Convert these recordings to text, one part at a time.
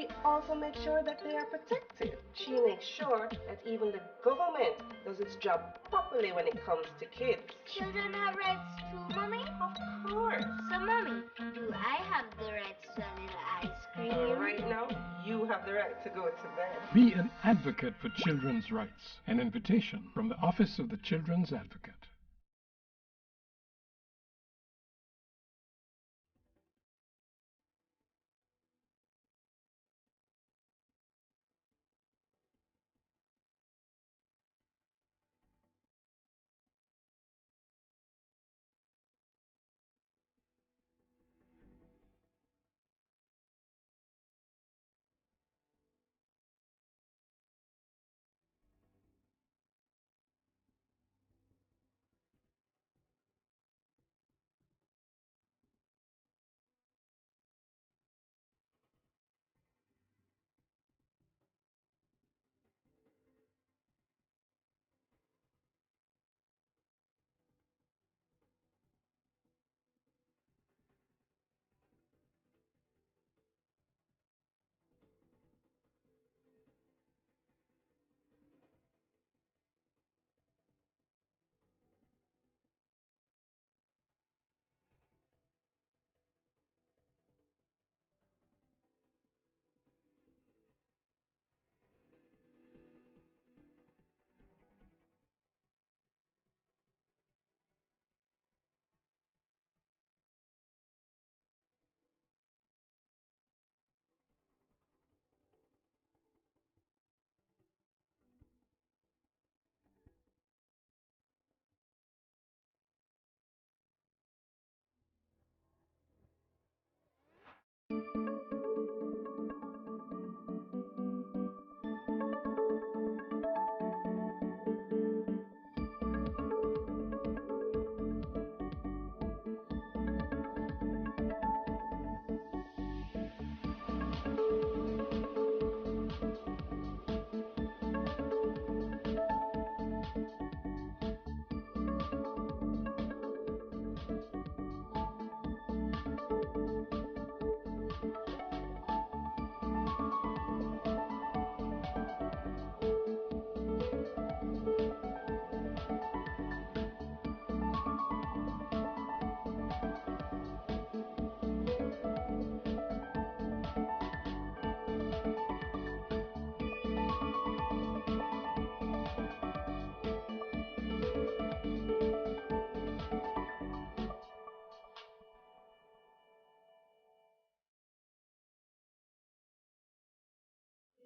she also makes sure that they are protected. She makes sure that even the government does its job properly when it comes to kids. Children have rights too, Mommy? Of course. So, Mommy, do I have the rights to a little ice cream? Right now, you have the right to go to bed. Be an advocate for children's rights. An invitation from the Office of the Children's Advocate.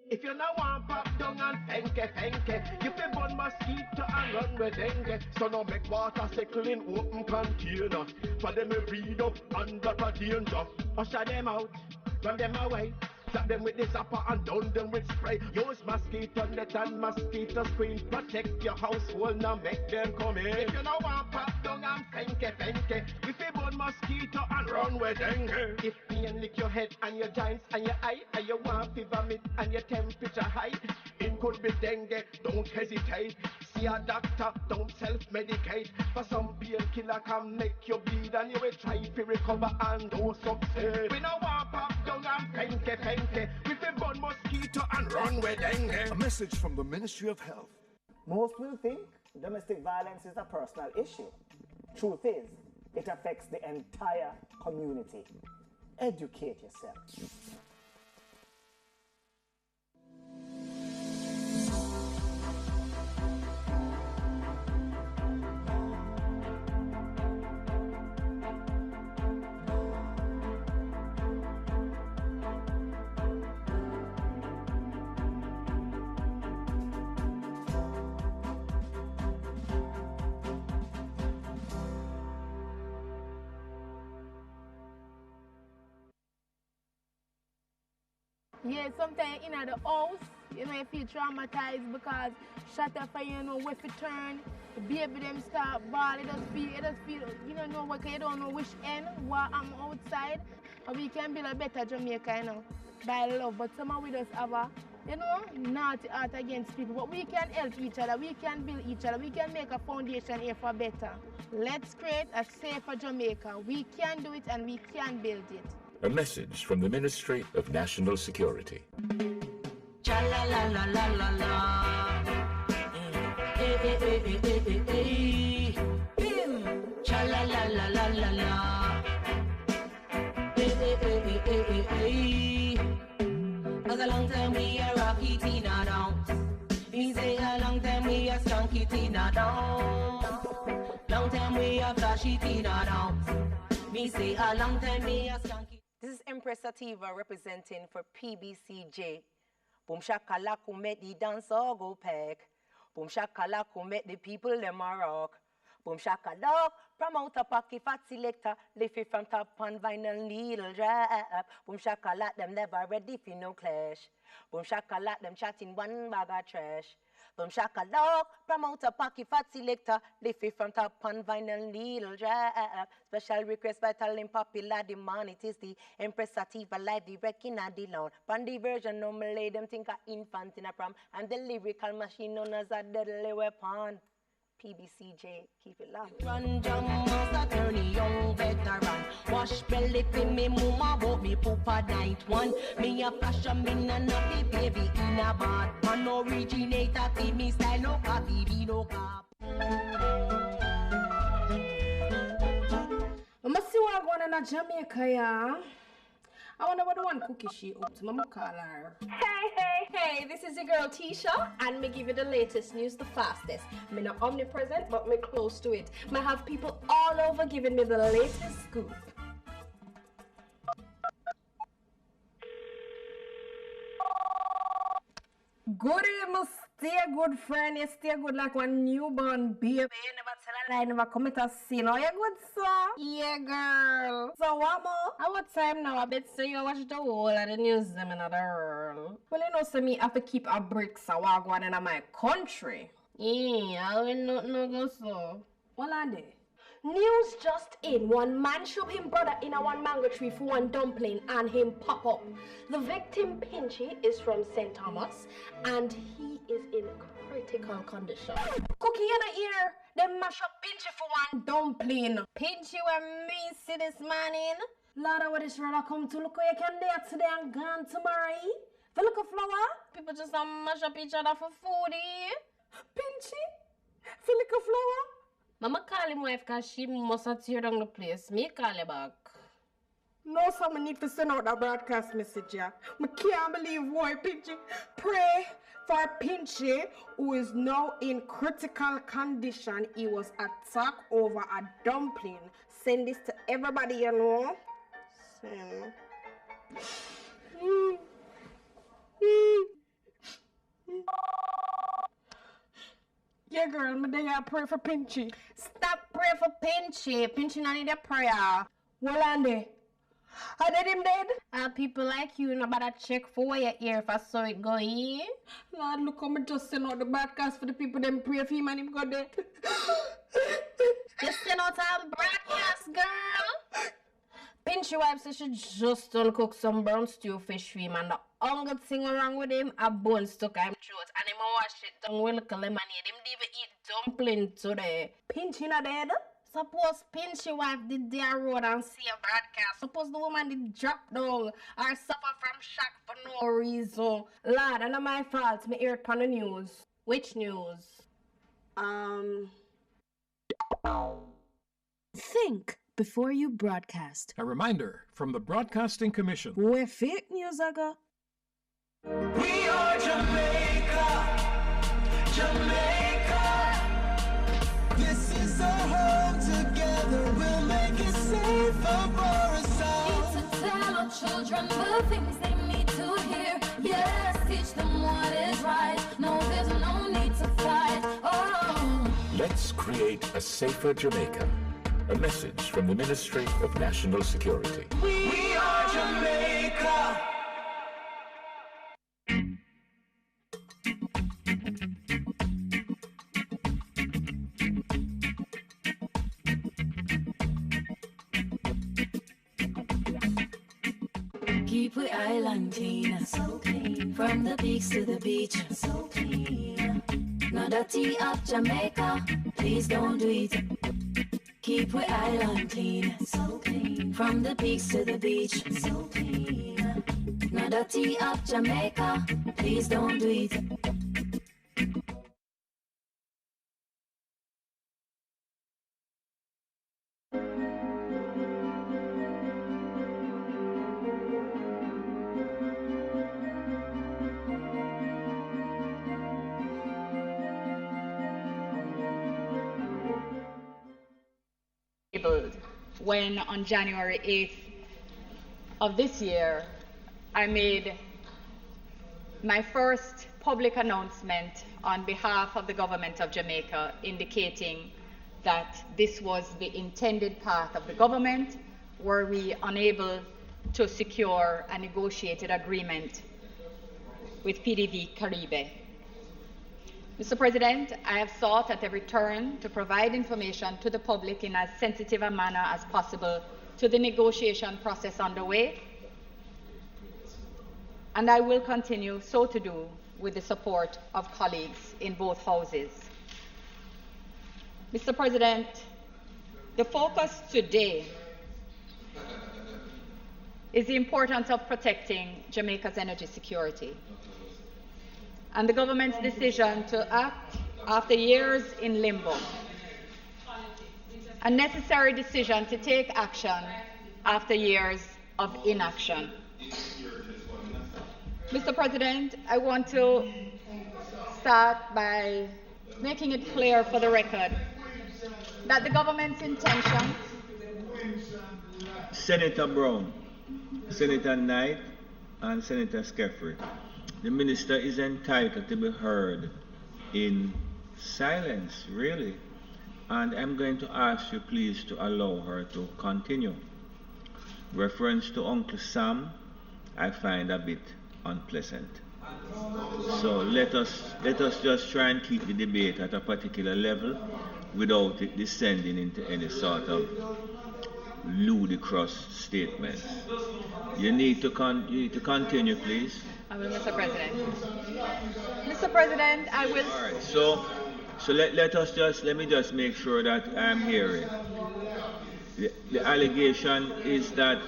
If you no want pop down and fenke, you fi burn mosquito and run with dengue. So no make water settle in open container. For them me read up under the danger. Usher them out, run them away. Slap them with the zapper and down them with spray. Use mosquito net and mosquito screen. Protect your household, now make them come in. If you no want pop down and fenke, we fi burn mosquito and run with dengue. If pain lick your head and your joints and your eye, and you want fi vomit and your temperature high, it could be dengue, don't hesitate. See a doctor, don't self-medicate. For some painkiller can make you bleed and you will try to recover and no success. We no want pop down and fenke. We fi burn mosquito and run with dengue. A message from the Ministry of Health. Most will think domestic violence is a personal issue. Truth is, it affects the entire community. Educate yourself. Yeah, sometimes in the house, you feel traumatized because shut up and where to turn, the baby them start ball, it just feel, you don't know what, you don't know which end, what I'm outside. And we can build a better Jamaica, by love. But somehow we just have a, naughty heart against people. But we can help each other, we can build each other, we can make a foundation here for better. Let's create a safer Jamaica. We can do it and we can build it. A message from the Ministry of National Security. Cha la la la la la la. Cha la la la la la la. Cause a long time we a rocky Tina down. Me say a long time we a skunky Tina down. Long time we a flashy Tina down. Me say a long time we a skunky. This is Empress Sativa representing for PBCJ. Boom shakala who make the dancer go pack. Boom shakala who make the people them a rock. Boom shakala, promote a pocket fat selector, lift it from top on vinyl needle drop. Boom shakala, them never ready for no clash. Boom shakala, them chatting one bag of trash. Boom shakala, promote a pocket fat selector, lift it from top on vinyl needle drop. Special request vital and popular demand. It is the Empress Sativa live directing at the lawn. Bandy version normally them think a infant in a prom, and the lyrical machine known as a deadly weapon. PBCJ, keep it loud. Run jam master, turn young veteran. Wash belly for me, mama, but me poop a night one. Me a fashion, me na nappy baby in a bad. Man originator, feed me style, no copy, be no cop. I'ma see what I'm going in Jamaica, yeah. I wonder what the one cookie she up to. Mama call her. Hey, this is your girl Tisha, and me give you the latest news the fastest. Me not omnipresent, but me close to it. Me have people all over giving me the latest scoop. Good evening, stay good friend. You stay good like one newborn baby. You never tell a lie, never commit a sin. Oh, you good, sir? Yeah, girl. So what more? At what time now? I bet say you watch the whole of the news them in the world. Well, you know, so me have to keep a break so I go on in my country. Yeah, I will not know go so. What are they? News just in. One man shove him brother in a one mango tree for one dumpling and him pop up. The victim Pinchy is from St. Thomas and he is in critical condition. Cookie in the ear. Them mash up Pinchy for one dumpling. Pinchy when me see this man in. Lord, what is rather come to look how you can there today and gone tomorrow. For look a flower. People just mash up each other for food. Pinchy? For look a flower. Mama call him wife because she must have tear down the place. Me call you back. No, someone need to send out a broadcast message, yeah. I can't believe why Pinchy. Pray for Pinchy, who is now in critical condition. He was attacked over a dumpling. Send this to everybody you know. Send. Yeah, girl, me there pray for Pinchy. Stop pray for Pinchy. Pinchy not need a prayer. Well, Andy, I did him dead. People like you, no better check for where you hear if I saw it going. Lord, look how me just send out the broadcast for the people them pray for him and him go dead. Just send out a broadcast, girl. Pinchy wife says she just done cook some brown stew fish for him and the only thing wrong with him, a bone stuck in him throat and him wash it down with little lemonade. Him even eat dumpling today. Pinchy not dead? Suppose Pinchy wife did their road and see a broadcast. Suppose the woman did drop down or suffer from shock for no reason. Lord, and not my fault. Me hear it on the news. Which news? Think before you broadcast. A reminder from the Broadcasting Commission. Where fake news I go. We are Jamaica, Jamaica. This is our home together. We'll make it safer for us all. Need to tell our children the things they need to hear. Yes, teach them what is right. No, there's no need to fight. Oh. Let's create a safer Jamaica. A message from the Ministry of National Security. We are Jamaica. Keep we island clean, so clean. From the peaks to the beach, so clean. No dirty of Jamaica, please don't do it. Keep we island clean, so clean. From the peaks to the beach, so clean. No dirty up Jamaica, please don't do it. When on January 8th of this year, I made my first public announcement on behalf of the government of Jamaica, indicating that this was the intended path of the government, were we unable to secure a negotiated agreement with PDV Caribe. Mr. President, I have sought at every turn to provide information to the public in as sensitive a manner as possible to the negotiation process underway, and I will continue so to do with the support of colleagues in both houses. Mr. President, the focus today is the importance of protecting Jamaica's energy security, and the government's decision to act after years in limbo. A necessary decision to take action after years of inaction. Mr. President, I want to start by making it clear for the record that the government's intention. Senator Brown, Senator Knight, and Senator Skeffrey. The minister is entitled to be heard in silence, really. And I'm going to ask you please to allow her to continue. Reference to Uncle Sam, I find a bit unpleasant. So let us just try and keep the debate at a particular level without it descending into any sort of ludicrous statements. You need to continue, please. I will, Mr. President. Mr. President, I will. All right. So let me just make sure that I'm hearing. The allegation is that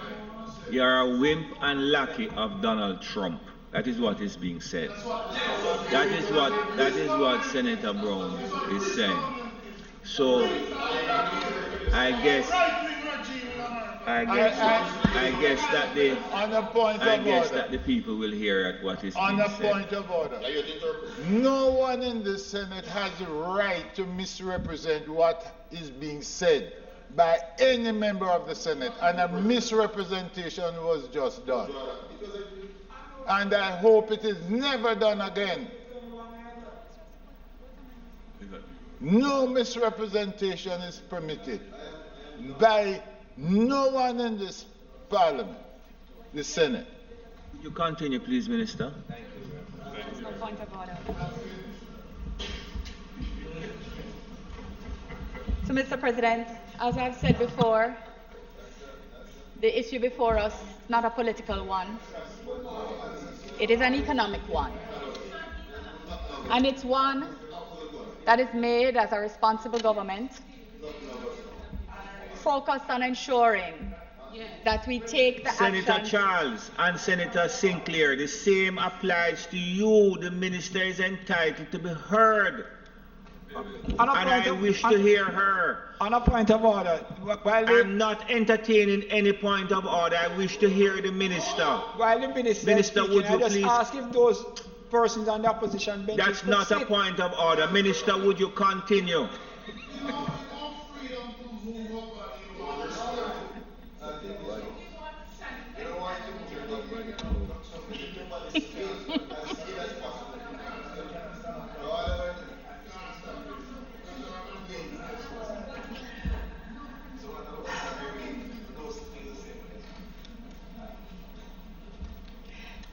you are a wimp and lackey of Donald Trump. That is what is being said. That is what Senator Brown is saying. So I guess that the people will hear at what is being said. On a point of order, no one in the Senate has the right to misrepresent what is being said by any member of the Senate, and a misrepresentation was just done. And I hope it is never done again. No misrepresentation is permitted by no one in this Parliament, the Senate. Would you continue, please, Minister? Thank you. No point of order. So, Mr. President, as I've said before, the issue before us is not a political one. It is an economic one. And it's one that is made as a responsible government, focused on ensuring that we take the Senator action. Charles and Senator Sinclair, the same applies to you. The minister is entitled to be heard. And I wish to hear her. On a point of order, I'm not entertaining any point of order. I wish to hear the minister. While the minister is speaking, would you I just please ask if those persons on the opposition bench. That's not a point of order. Minister, would you continue?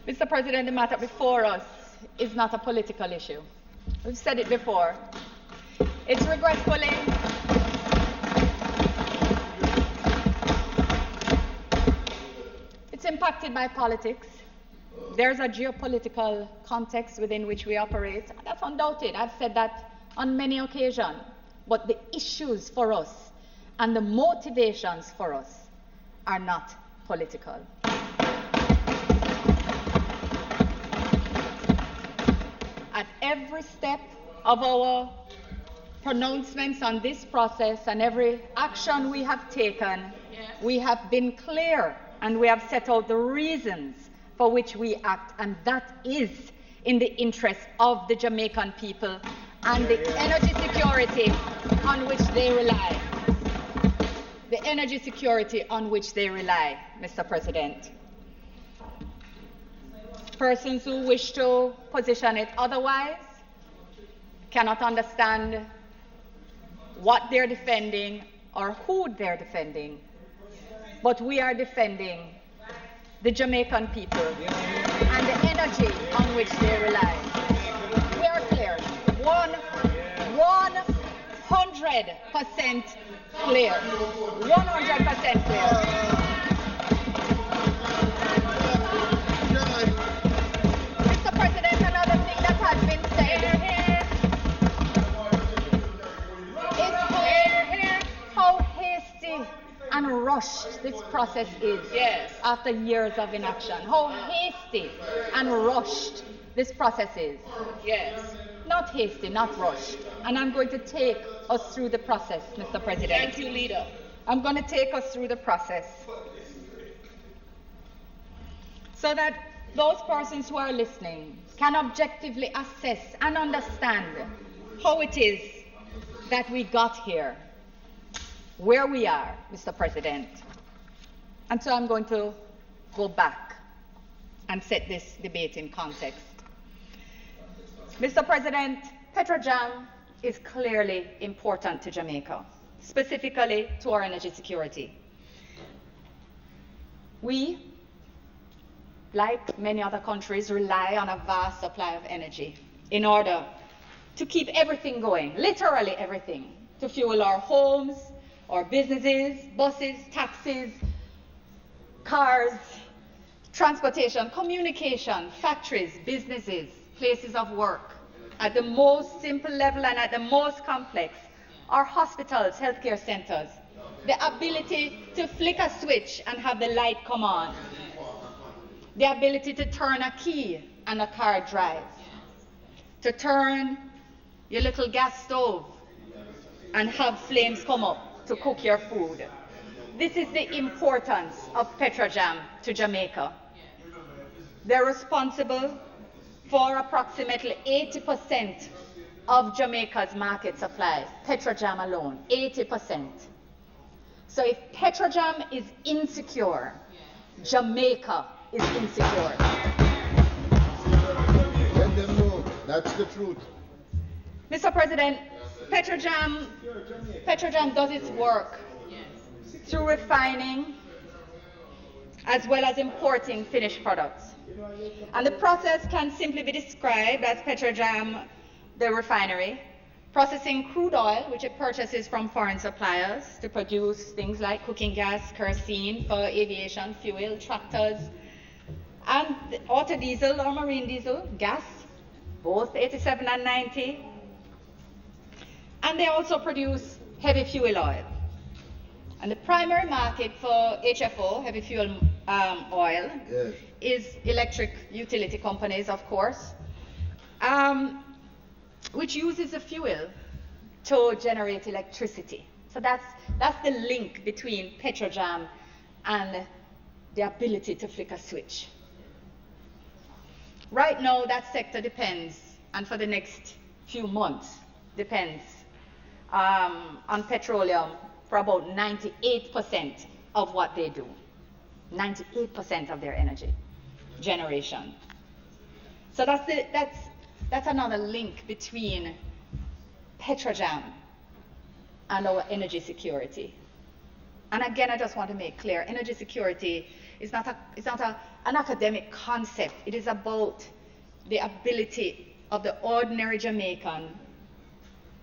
Mr. President, the matter before us is not a political issue. We've said it before. It's regretfully impacted by politics. There's a geopolitical context within which we operate. That's undoubted. I've said that on many occasions. But the issues for us and the motivations for us are not political. At every step of our pronouncements on this process and every action we have taken, we have been clear and we have set out the reasons for which we act, and that is in the interest of the Jamaican people and the energy security on which they rely. The energy security on which they rely, Mr. President. Persons who wish to position it otherwise cannot understand what they're defending or who they're defending. But we are defending the Jamaican people and the energy on which they rely. We are clear. 100% clear. 100% clear. Mr. President, another thing that has been said is how hasty and rushed this process is after years of inaction. How hasty and rushed this process is. Not hasty, not rushed. And I'm going to take us through the process, Mr. President. Thank you, Leader. I'm going to take us through the process so that those persons who are listening can objectively assess and understand how it is that we got here, where we are, Mr. President. And so I'm going to go back and set this debate in context. Mr. President, Petrojam is clearly important to Jamaica, specifically to our energy security. We, like many other countries, rely on a vast supply of energy in order to keep everything going, literally everything, to fuel our homes, our businesses, buses, taxis, cars, transportation, communication, factories, businesses, places of work, at the most simple level and at the most complex, our hospitals, healthcare centers, the ability to flick a switch and have the light come on, the ability to turn a key and a car drives, to turn your little gas stove and have flames come up to cook your food. This is the importance of Petrojam to Jamaica. They're responsible for approximately 80% of Jamaica's market supply, Petrojam alone, 80%. So if Petrojam is insecure, Jamaica is insecure. Let them know, that's the truth. Mr. President, Petrojam does its work through refining as well as importing finished products. And the process can simply be described as Petrojam, the refinery, processing crude oil, which it purchases from foreign suppliers to produce things like cooking gas, kerosene for aviation fuel, tractors, and auto diesel or marine diesel, gas, both 87 and 90. And they also produce heavy fuel oil. And the primary market for HFO, heavy fuel oil, is electric utility companies, of course, which uses the fuel to generate electricity. So that's the link between Petrojam and the ability to flick a switch. Right now, that sector depends, and for the next few months, depends on petroleum for about 98% of what they do. 98% of their energy generation. So that's another link between Petrojam and our energy security. And again, I just want to make clear, energy security is not an academic concept. It is about the ability of the ordinary Jamaican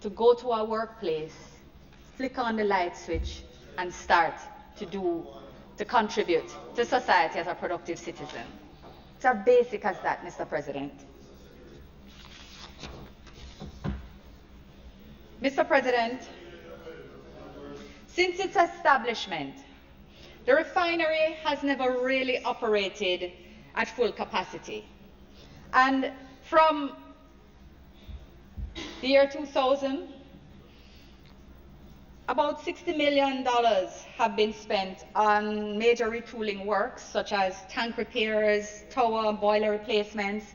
to go to our workplace, flick on the light switch, and start to contribute to society as a productive citizen. It's as basic as that, Mr. President. Mr. President, since its establishment, The refinery has never really operated at full capacity. And from the year 2000, about $60 million have been spent on major retooling works such as tank repairs, tower and boiler replacements,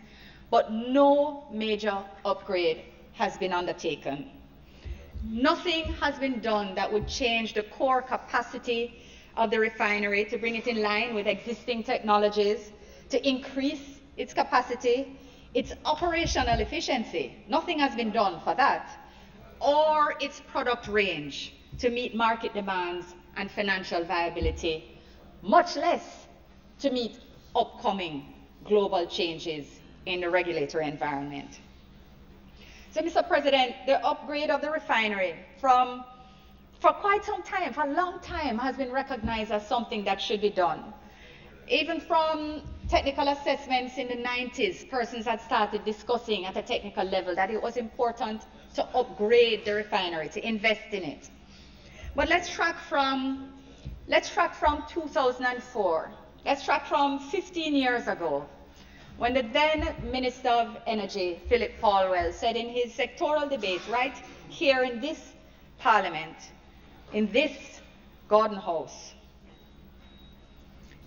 but no major upgrade has been undertaken. Nothing has been done that would change the core capacity of the refinery to bring it in line with existing technologies, to increase its capacity, its operational efficiency. Nothing has been done for that, or its product range to meet market demands and financial viability, much less to meet upcoming global changes in the regulatory environment. So, Mr. President, the upgrade of the refinery for quite some time, for a long time, has been recognized as something that should be done. Even from technical assessments in the 90s, persons had started discussing at a technical level that it was important to upgrade the refinery, to invest in it. But let's track from 2004. Let's track from 15 years ago, when the then Minister of Energy, Philip Paulwell, said in his sectoral debate right here in this Parliament, in this Garden House,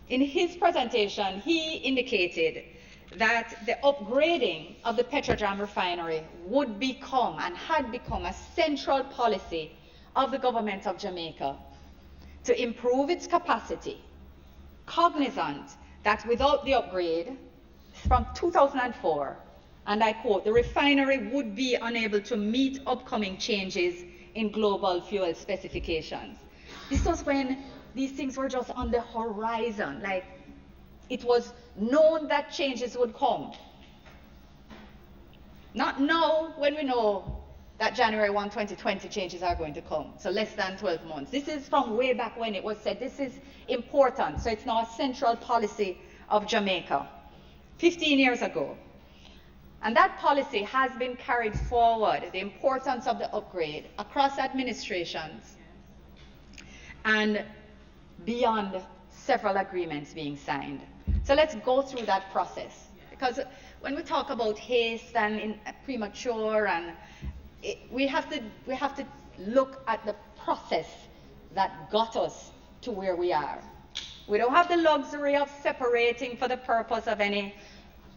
in his presentation, he indicated that the upgrading of the Petrojam refinery would become and had become a central policy of the government of Jamaica to improve its capacity, cognizant that without the upgrade from 2004, and I quote, the refinery would be unable to meet upcoming changes in global fuel specifications. This was when these things were just on the horizon, like it was known that changes would come. Not now when we know that January 1, 2020 changes are going to come, so less than 12 months. This is from way back when it was said this is important, so it's now a central policy of Jamaica, 15 years ago. And that policy has been carried forward, the importance of the upgrade across administrations and beyond several agreements being signed. So let's go through that process, because when we talk about haste and premature, and we have to look at the process that got us to where we are. We don't have the luxury of separating for the purpose of any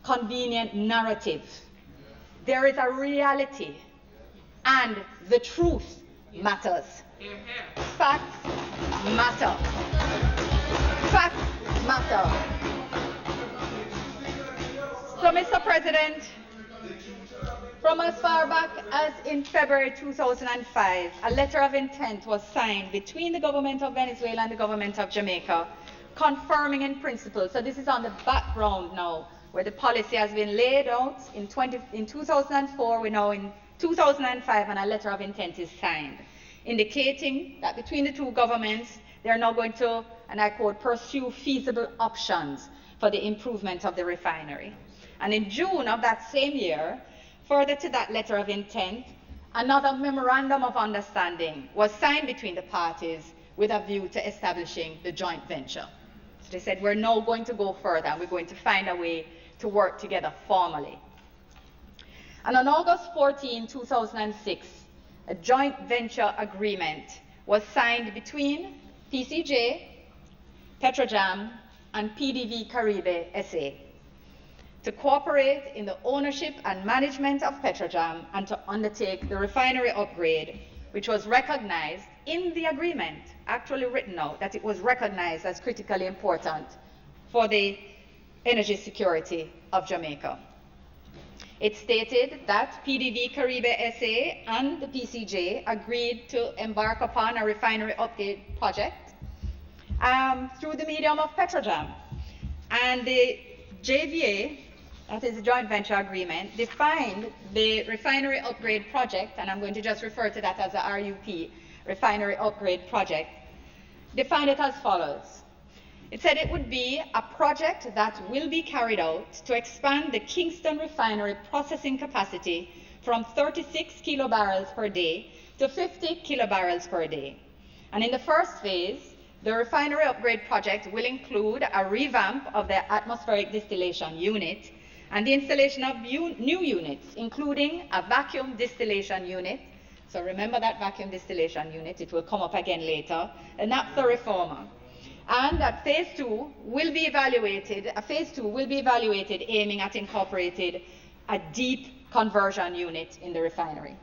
convenient narrative. There is a reality, and the truth matters. Facts matter. Facts matter. So, Mr. President, from as far back as in February 2005, a letter of intent was signed between the government of Venezuela and the government of Jamaica, confirming in principle. So this is on the background now, where the policy has been laid out in 2004, we're now in 2005, and a letter of intent is signed, indicating that between the two governments, they're now going to, and I quote, pursue feasible options for the improvement of the refinery. And in June of that same year, further to that letter of intent, another memorandum of understanding was signed between the parties with a view to establishing the joint venture. So they said, we're now going to go further, and we're going to find a way to work together formally. And on August 14, 2006, a joint venture agreement was signed between PCJ, Petrojam, and PDV Caribe SA to cooperate in the ownership and management of Petrojam and to undertake the refinery upgrade, which was recognized in the agreement, actually written out, that it was recognized as critically important for the energy security of Jamaica. It stated that PDV Caribe SA and the PCJ agreed to embark upon a refinery upgrade project through the medium of Petrojam. And the JVA, that is the joint venture agreement, defined the refinery upgrade project, and I'm going to just refer to that as the RUP, refinery upgrade project, defined it as follows. It said it would be a project that will be carried out to expand the Kingston refinery processing capacity from 36 kilobarrels per day to 50 kilobarrels per day. And in the first phase, The refinery upgrade project will include a revamp of the atmospheric distillation unit and the installation of new units, including a vacuum distillation unit. So remember that vacuum distillation unit, it will come up again later, a naphtha reformer. And that phase 2 will be evaluated, aiming at incorporating a deep conversion unit in the refinery.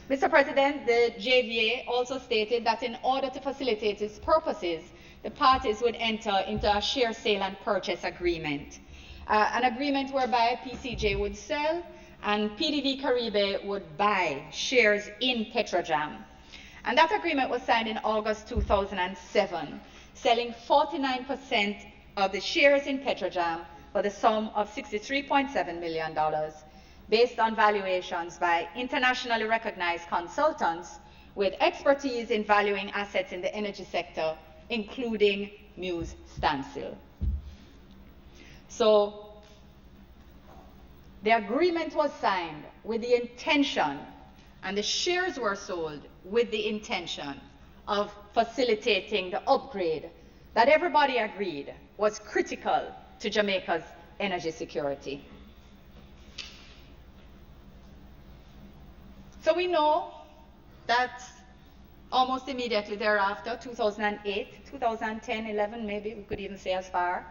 Mr. President, the JVA also stated that in order to facilitate its purposes, the parties would enter into a share sale and purchase agreement. An agreement whereby PCJ would sell and PDV Caribe would buy shares in Petrojam. And that agreement was signed in August 2007, selling 49% of the shares in Petrojam for the sum of $63.7 million, based on valuations by internationally recognized consultants with expertise in valuing assets in the energy sector, including Muse Stansell. So the agreement was signed with the intention, and the shares were sold with the intention of facilitating the upgrade that everybody agreed was critical to Jamaica's energy security. So we know that almost immediately thereafter, 2008, 2010, 11, maybe we could even say as far,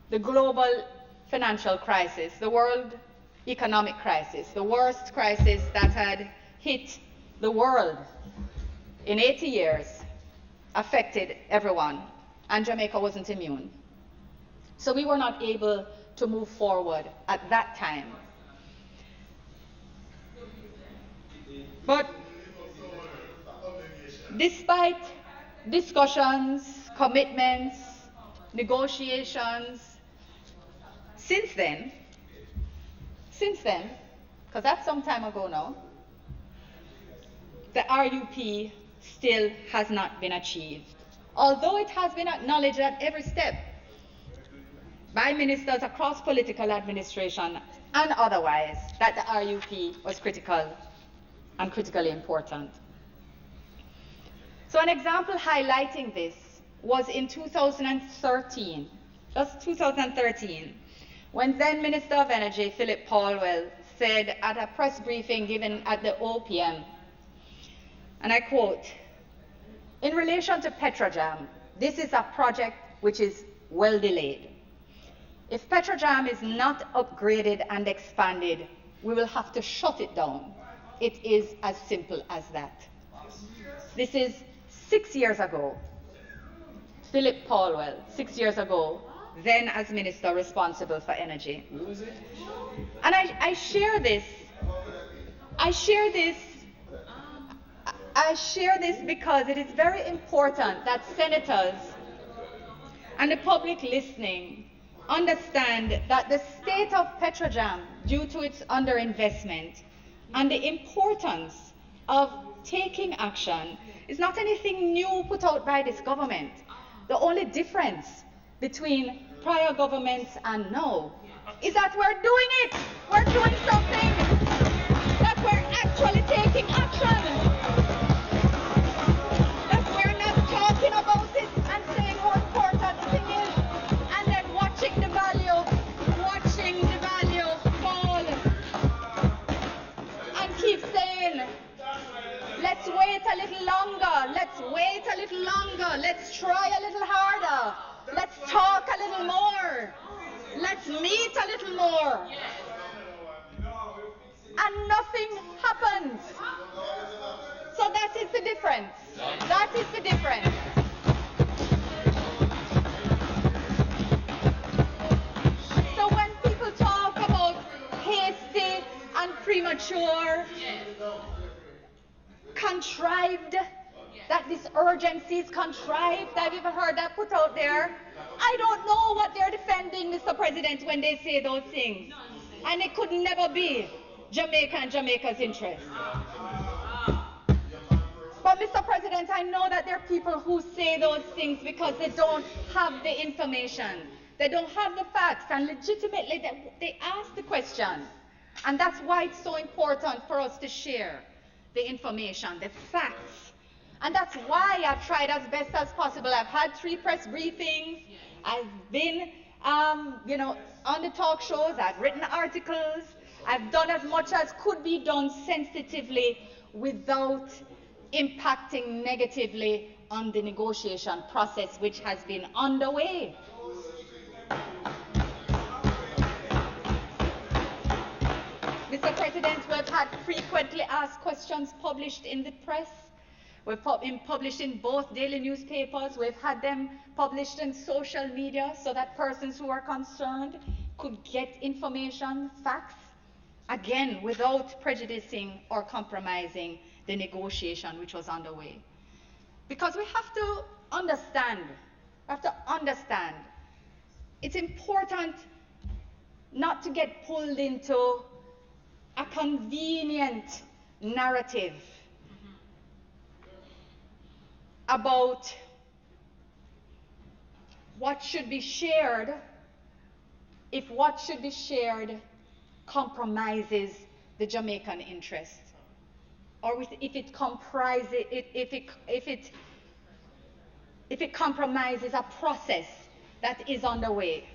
the global financial crisis, the world economic crisis, the worst crisis that had hit the world in 80 years, affected everyone, and Jamaica wasn't immune. So we were not able to move forward at that time. But despite discussions, commitments, negotiations, since then, because that's some time ago now, the RUP still has not been achieved, although it has been acknowledged at every step by ministers across political administration and otherwise that the RUP was critical and critically important. So an example highlighting this was in 2013, just 2013, when then Minister of Energy, Philip Paulwell, said at a press briefing given at the OPM, and I quote, "In relation to Petrojam, this is a project which is well delayed. If Petrojam is not upgraded and expanded, we will have to shut it down. It is as simple as that." This is 6 years ago. Philip Paulwell, 6 years ago, then as minister responsible for energy. And I share this because it is very important that senators and the public listening understand that the state of Petrojam, due to its underinvestment, and the importance of taking action is not anything new put out by this government. The only difference between prior governments and now is that we're doing it. We're doing something. That we're actually taking action. That we're not talking about it and saying how important the thing is and then watching the value fall and keep saying, let's wait a little longer, let's try a little harder, let's talk a little more, let's meet a little more. And nothing happens. So that is the difference. That is the difference. So when people talk about hasty and premature, contrived, that this urgency is contrived, I've even heard that put out there. I don't know what they're defending, Mr. President, when they say those things. And it could never be Jamaica and Jamaica's interest. But Mr. President, I know that there are people who say those things because they don't have the information. They don't have the facts, and legitimately they ask the question. And that's why it's so important for us to share the information, the facts, And that's why I've tried as best as possible. I've had 3 press briefings. I've been, on the talk shows. I've written articles. I've done as much as could be done sensitively without impacting negatively on the negotiation process, which has been underway. Mr. President, we've had frequently asked questions published in the press. We've been published in both daily newspapers. We've had them published in social media so that persons who are concerned could get information, facts, again, without prejudicing or compromising the negotiation which was underway. Because we have to understand, it's important not to get pulled into a convenient narrative about what should be shared if what should be shared compromises the Jamaican interest, or if it compromises a process that is underway.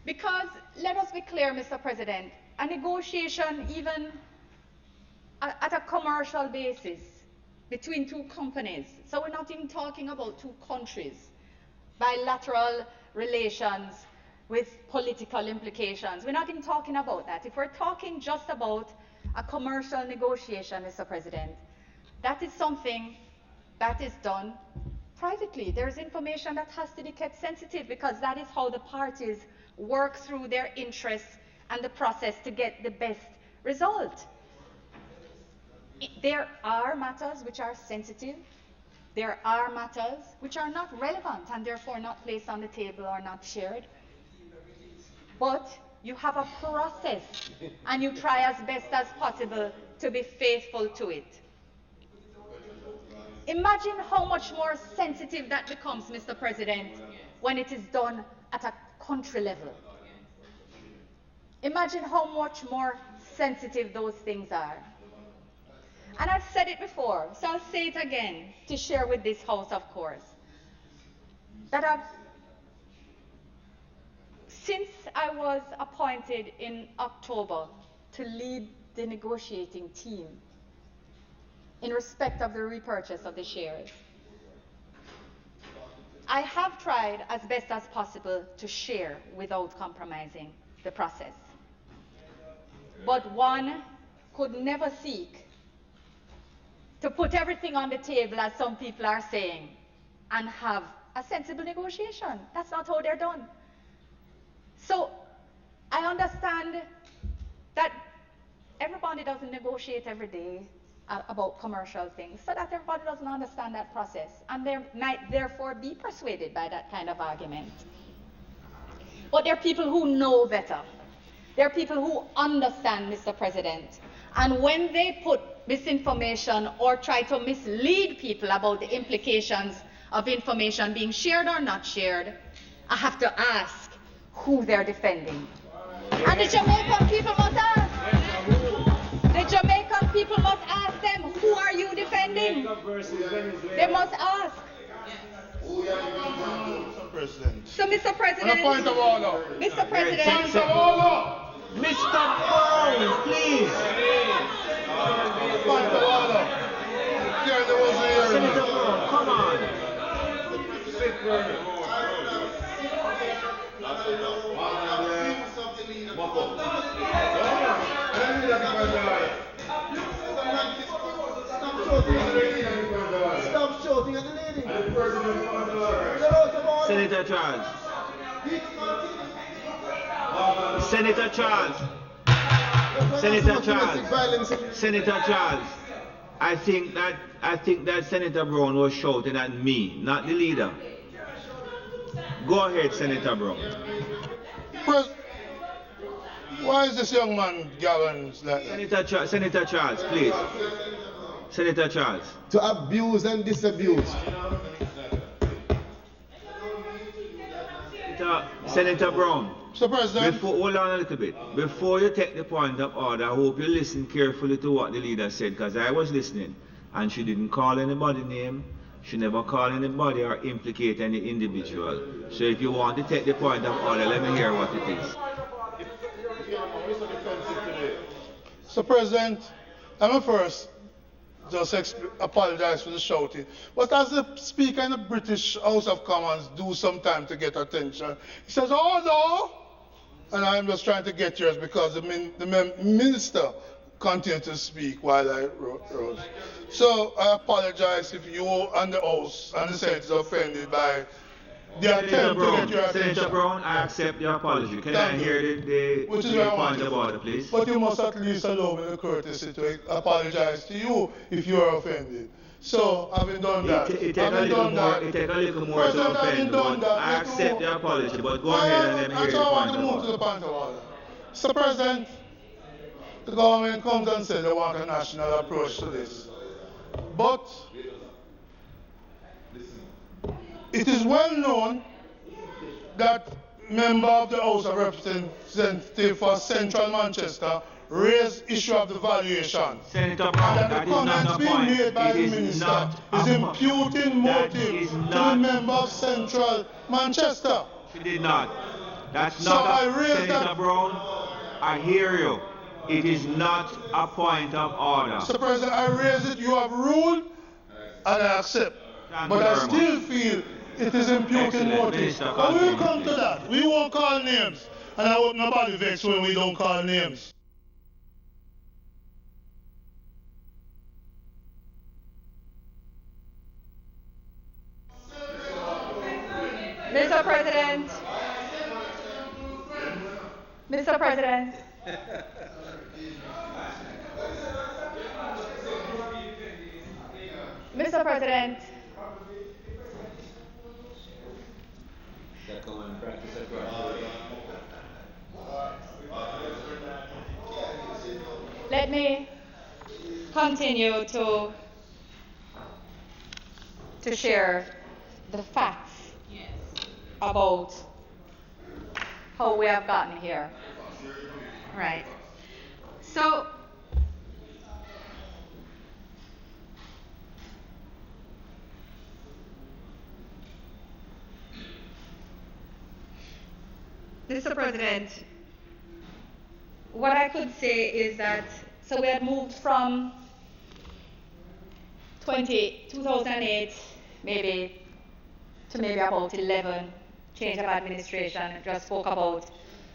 Because let us be clear, Mr. President, a negotiation, even at a commercial basis between 2 companies, so we're not even talking about 2 countries, bilateral relations with political implications. We're not even talking about that. If we're talking just about a commercial negotiation, Mr. President, that is something that is done privately. There's information that has to be kept sensitive because that is how the parties work through their interests and the process to get the best result. There are matters which are sensitive. There are matters which are not relevant and therefore not placed on the table or not shared. But you have a process and you try as best as possible to be faithful to it. Imagine how much more sensitive that becomes, Mr. President, when it is done at a country level. Imagine how much more sensitive those things are. And I've said it before, so I'll say it again to share with this House, of course, that since I was appointed in October to lead the negotiating team in respect of the repurchase of the shares, I have tried as best as possible to share without compromising the process. But one could never seek to put everything on the table, as some people are saying, and have a sensible negotiation. That's not how they're done. So I understand that everybody doesn't negotiate every day about commercial things, so that everybody doesn't understand that process, and they might therefore be persuaded by that kind of argument. But there are people who know better. There are people who understand, Mr. President, and when they put misinformation or try to mislead people about the implications of information being shared or not shared, I have to ask who they're defending. And the Jamaican people must ask. The Jamaican people must ask them, who are you defending? They must ask. So, Mr. President, Mr. President, Mr. Brown, please. Senator Brown, come on. Stop shouting at the lady. Senator Charles. Senator Charles. Senator Charles. Senator Charles. I think that Senator Brown was shouting at me, not the leader. Go ahead, Senator Brown. Why is this young man yelling like that? Senator Charles, please. Senator Charles. To abuse and disabuse. Senator Brown. Mr. President. Hold on a little bit. Before you take the point of order, I hope you listen carefully to what the leader said, because I was listening. And she didn't call anybody name. She never called anybody or implicate any individual. So if you want to take the point of order, let me hear what it is. So, President, I'm a first just apologize for the shouting. But as the Speaker in the British House of Commons do sometime to get attention, he says, oh no! And I'm just trying to get yours because the minister continued to speak while I rose. So I apologize if you and the House and the Senate is offended by the attempt to get your attention. Senator Brown, I accept your apology. Can I hear the point of order, please? But you must at least allow me the courtesy to apologize to you if you are offended. So, having done that, it take a little more to offend, but I accept the apology. But go ahead and let me hear the point of order. To the point of order. Mr. President, the government comes and says they want a national approach to this. But it is well known that member of the House of Representatives for Central Manchester raised issue of the valuation. Senator Brown, and that the comments being made by the minister is imputing motive to the member of Central Manchester. She did not. That's So not I raised Senator that. Brown, I hear you. It is not a point of order. Mr. President, I raise it, you have ruled, and I accept. But I still feel it is imputing motive. And we will come to that. We won't call names. And I hope nobody vex when we don't call names. Mr. President. Mr. President. Mr. President. Let me continue to share the facts about how we have gotten here. Right. So, Mr. President, what I could say is that, so we had moved from 2008 maybe to maybe about 11, change of administration. Just spoke about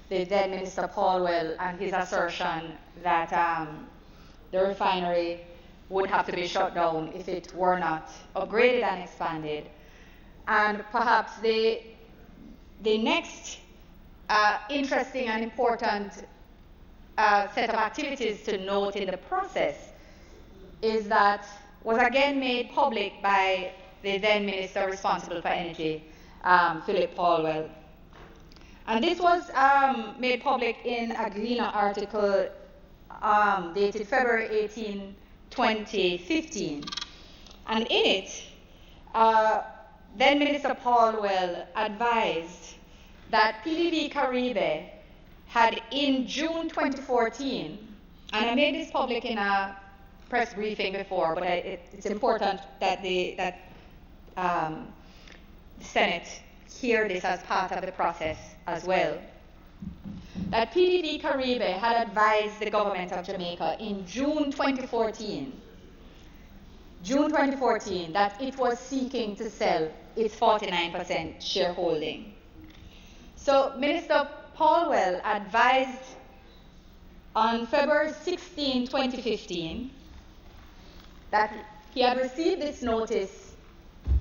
the then Minister Paulwell and his assertion that the refinery would have to be shut down if it were not upgraded and expanded. And perhaps the next interesting and important set of activities to note in the process is that was again made public by the then Minister responsible for energy, Philip Paulwell. And this was made public in a Gleaner article dated February 18, 2015. And in it, then Minister Paulwell advised that PDV Caribe had in June 2014, and I made this public in a press briefing before, but it's important that the Senate hear this as part of the process as well. That PDV Caribe had advised the government of Jamaica in June 2014, that it was seeking to sell its 49% shareholding. So Minister Paulwell advised on February 16, 2015, that he had received this notice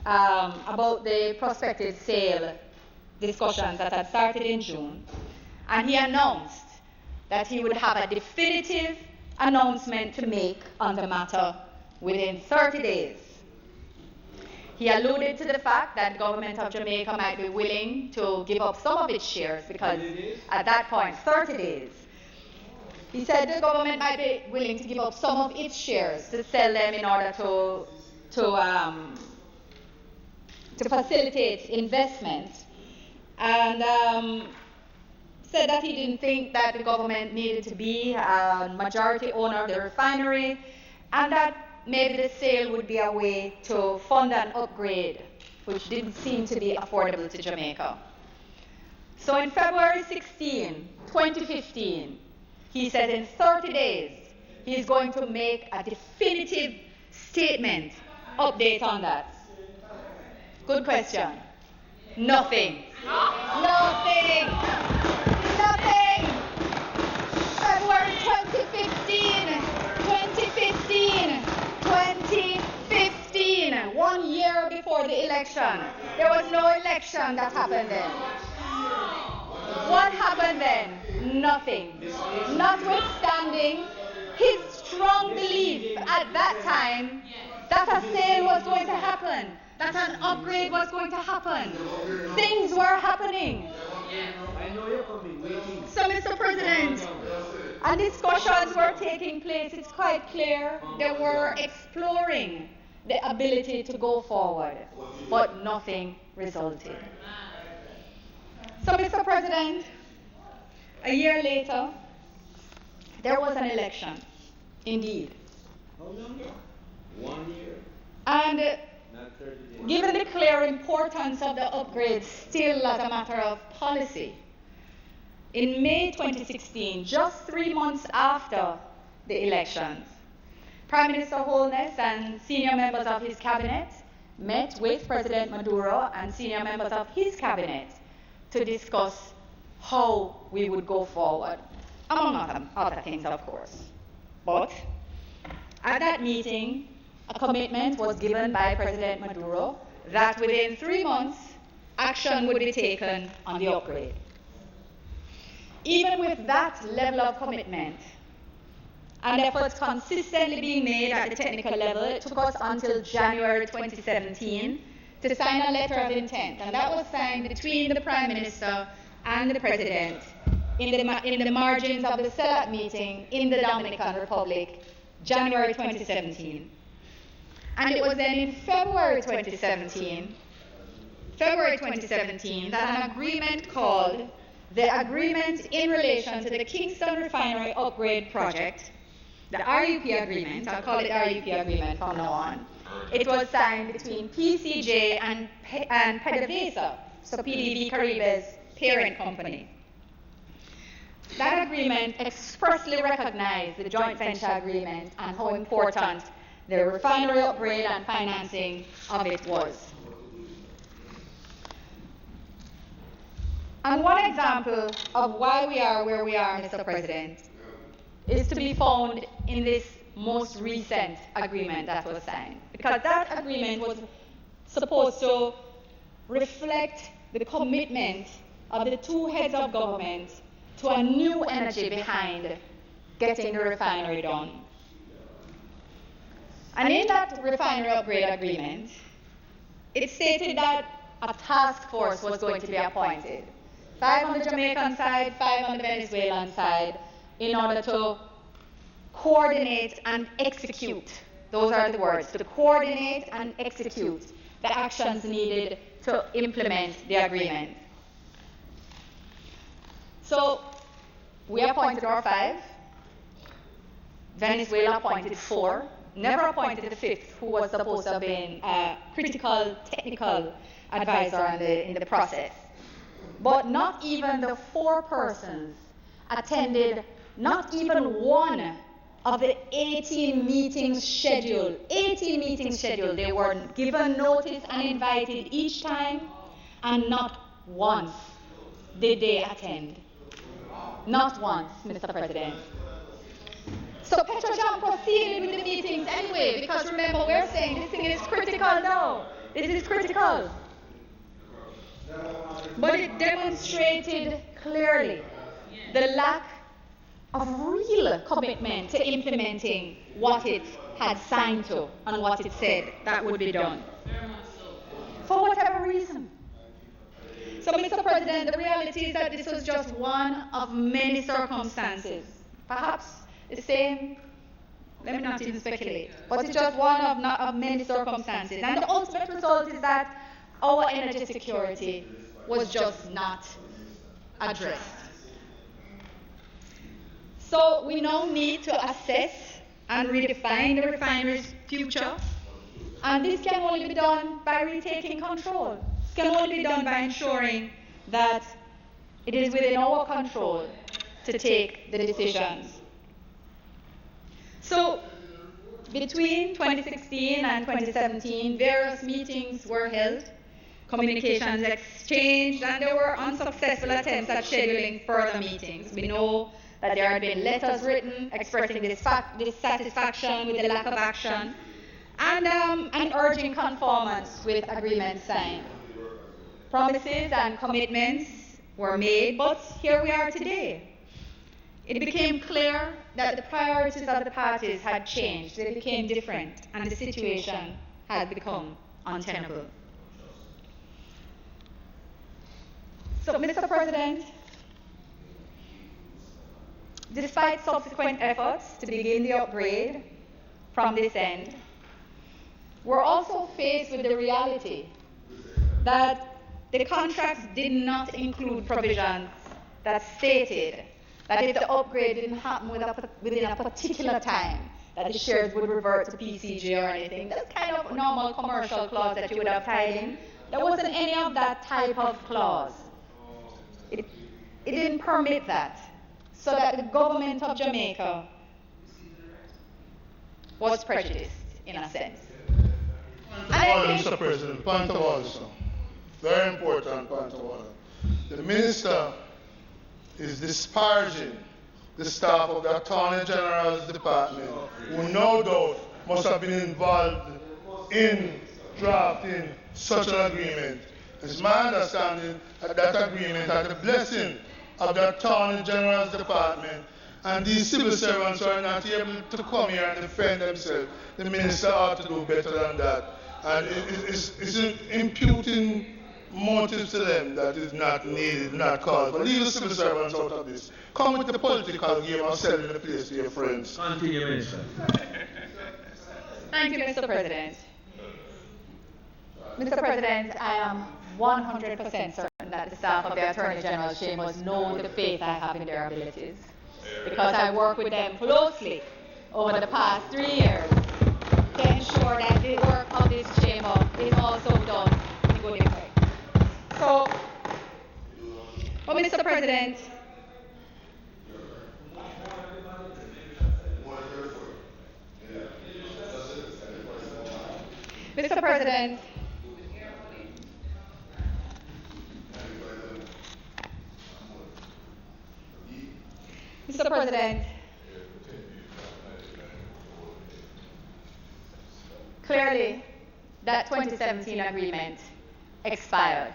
about the prospective sale discussions that had started in June, and he announced that he would have a definitive announcement to make on the matter within 30 days. He alluded to the fact that the government of Jamaica might be willing to give up some of its shares because at that point, 30 days. He said the government might be willing to give up some of its shares to sell them in order to facilitate investment, and said that he didn't think that the government needed to be a majority owner of the refinery, and that maybe the sale would be a way to fund an upgrade, which didn't seem to be affordable to Jamaica. So in February 16, 2015, he said in 30 days, he's going to make a definitive statement, update on that. Good question. Nothing. Nothing. Nothing. February 2015, 1 year before the election. There was no election that happened then. What happened then? Nothing. Notwithstanding his strong belief at that time that a sale was going to happen, that an upgrade was going to happen. Things were happening. So, Mr. President, and discussions were taking place, it's quite clear they were exploring the ability to go forward, but nothing resulted. So, Mr. President, a year later, there was an election, indeed. How long? 1 year. And given the clear importance of the upgrade still as a matter of policy, in May 2016, just 3 months after the elections, Prime Minister Holness and senior members of his cabinet met with President Maduro and senior members of his cabinet to discuss how we would go forward, among other things, of course. But at that meeting, a commitment was given by President Maduro that within 3 months, action would be taken on the upgrade. Even with that level of commitment and efforts consistently being made at the technical level, it took us until January 2017 to sign a letter of intent, and that was signed between the Prime Minister and the President in the margins of the CELAC meeting in the Dominican Republic, January 2017. And it was then in February 2017 that an agreement called the Agreement in Relation to the Kingston Refinery Upgrade Project, the RUP Agreement, I'll call it the RUP Agreement from now on. It was signed between PCJ and PDVSA, so PDV Caribe's parent company. That agreement expressly recognized the joint venture agreement and how important the refinery upgrade and financing of it was. And one example of why we are where we are, Mr. President, is to be found in this most recent agreement that was signed. Because that agreement was supposed to reflect the commitment of the two heads of government to a new energy behind getting the refinery done. And in that refinery upgrade agreement, it stated that a task force was going to be appointed. 5 on the Jamaican side, 5 on the Venezuelan side, in order to coordinate and execute. Those are the words, to coordinate and execute the actions needed to implement the agreement. So we appointed our 5. Venezuela appointed 4. Never appointed the 5th, who was supposed to have been a critical technical advisor in the process. But not even the 4 persons attended not even one of the 18 meetings scheduled. 18 meetings scheduled. They were given notice and invited each time, and not once did they attend. Not once, Mr. President. So Petrojam proceeded with the meetings anyway, because remember, we're saying this thing is critical now. This is critical. But it demonstrated clearly the lack of real commitment to implementing what it had signed to and what it said that would be done. For whatever reason. So, Mr. President, the reality is that this was just one of many circumstances. Perhaps the same, let me not even speculate, but it's just one of many circumstances. And the ultimate result is that our energy security was just not addressed. So we now need to assess and redefine the refinery's future. And this can only be done by retaking control. It can only be done by ensuring that it is within our control to take the decisions. So, between 2016 and 2017, various meetings were held, communications exchanged, and there were unsuccessful attempts at scheduling further meetings. We know that there had been letters written expressing dissatisfaction with the lack of action and urging conformance with agreements signed. Promises and commitments were made, but here we are today. It became clear that the priorities of the parties had changed. They became different, and the situation had become untenable. So, Mr. President, despite subsequent efforts to begin the upgrade from this end, we're also faced with the reality that the contracts did not include provisions that stated that if the upgrade didn't happen within a particular time, that the shares would revert to PCG or anything. That's kind of a normal commercial clause that you would have tied in. There wasn't any of that type of clause. It didn't permit that, so that the government of Jamaica was prejudiced, in a sense. Mr. President, point of order, sir. Very important point of order. The minister is disparaging the staff of the Attorney General's department, who no doubt must have been involved in drafting such an agreement. It's my understanding that that agreement had the blessing of the Attorney General's department, and these civil servants are not able to come here and defend themselves. The minister ought to do better than that. And it's imputing motives to them that is not needed, not called. But leave the civil servants out of this. Come with the political game of selling the place to your friends. Continue, Minister. Thank you, Mr. President. Mr. President, I am 100% certain that the staff of the Attorney General's chambers know the faith I have in their abilities, because I work with them closely over the past 3 years to ensure that the work of this chamber is also done in good effect. So, well, Mr. President, Mr. President, Mr. President, clearly that 2017 agreement expired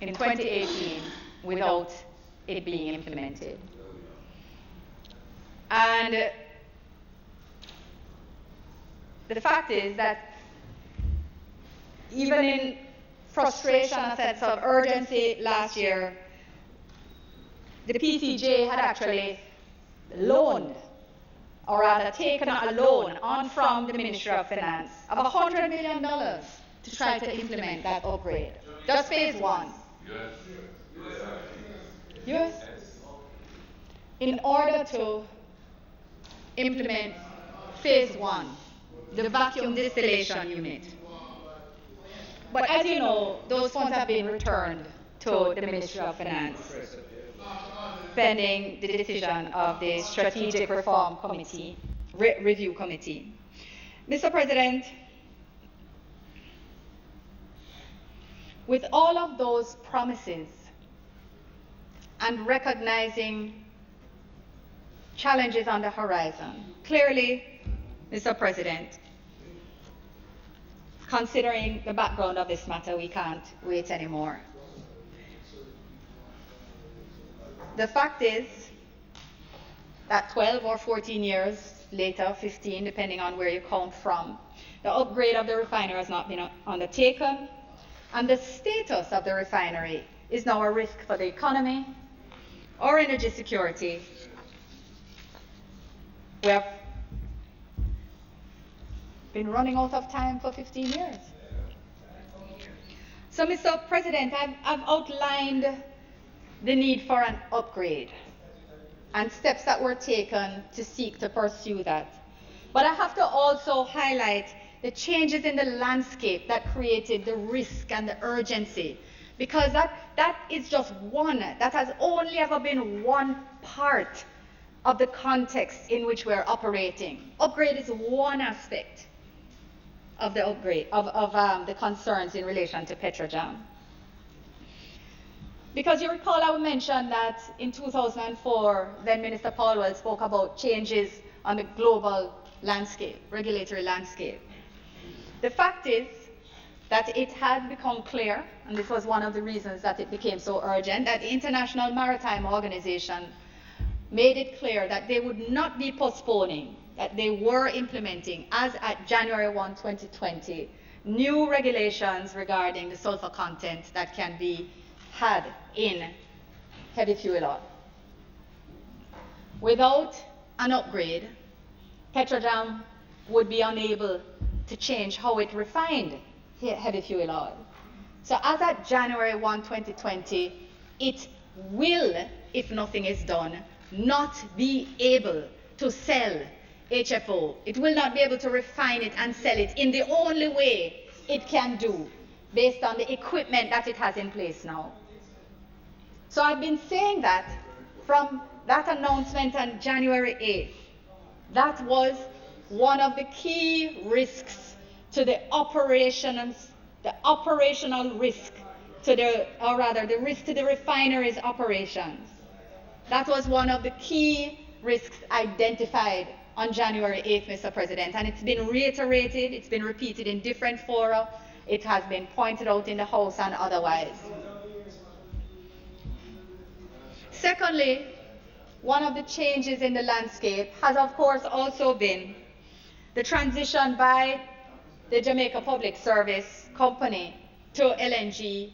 in 2018 without it being implemented. And the fact is that even in frustration, a sense of urgency last year, the PCJ had actually loaned, or rather taken a loan on from the Ministry of Finance of $100 million to try to implement that upgrade. Just phase one. Yes. In order to implement phase one, the vacuum distillation unit. But as you know, those funds have been returned to the Ministry of Finance, pending the decision of the Strategic Reform Committee, Review Committee. Mr. President, with all of those promises and recognizing challenges on the horizon, clearly, Mr. President, considering the background of this matter, we can't wait anymore. The fact is that 12 or 14 years later, 15, depending on where you count from, the upgrade of the refinery has not been undertaken, and the status of the refinery is now a risk for the economy or energy security. We have been running out of time for 15 years. So, Mr. President, I've outlined the need for an upgrade and steps that were taken to seek to pursue that. But I have to also highlight the changes in the landscape that created the risk and the urgency. Because that is just one, that has only ever been one part of the context in which we're operating. Upgrade is one aspect of the upgrade, of the concerns in relation to Petrojam. Because you recall I mentioned that in 2004, then Minister Paulwell spoke about changes on the global landscape, regulatory landscape. The fact is that it had become clear, and this was one of the reasons that it became so urgent, that the International Maritime Organization made it clear that they would not be postponing, that they were implementing, as at January 1, 2020, new regulations regarding the sulfur content that can be had in heavy fuel oil. Without an upgrade, Petrojam would be unable to change how it refined heavy fuel oil. So as at January 1, 2020, it will, if nothing is done, not be able to sell HFO. It will not be able to refine it and sell it in the only way it can do, based on the equipment that it has in place now. So I've been saying that from that announcement on January 8th, that was one of the key risks to the operational risk to the, or rather the risk to the refinery's operations. That was one of the key risks identified on January 8th, Mr. President, and it's been reiterated, it's been repeated in different fora, it has been pointed out in the House and otherwise. Secondly, one of the changes in the landscape has of course also been the transition by the Jamaica Public Service Company to LNG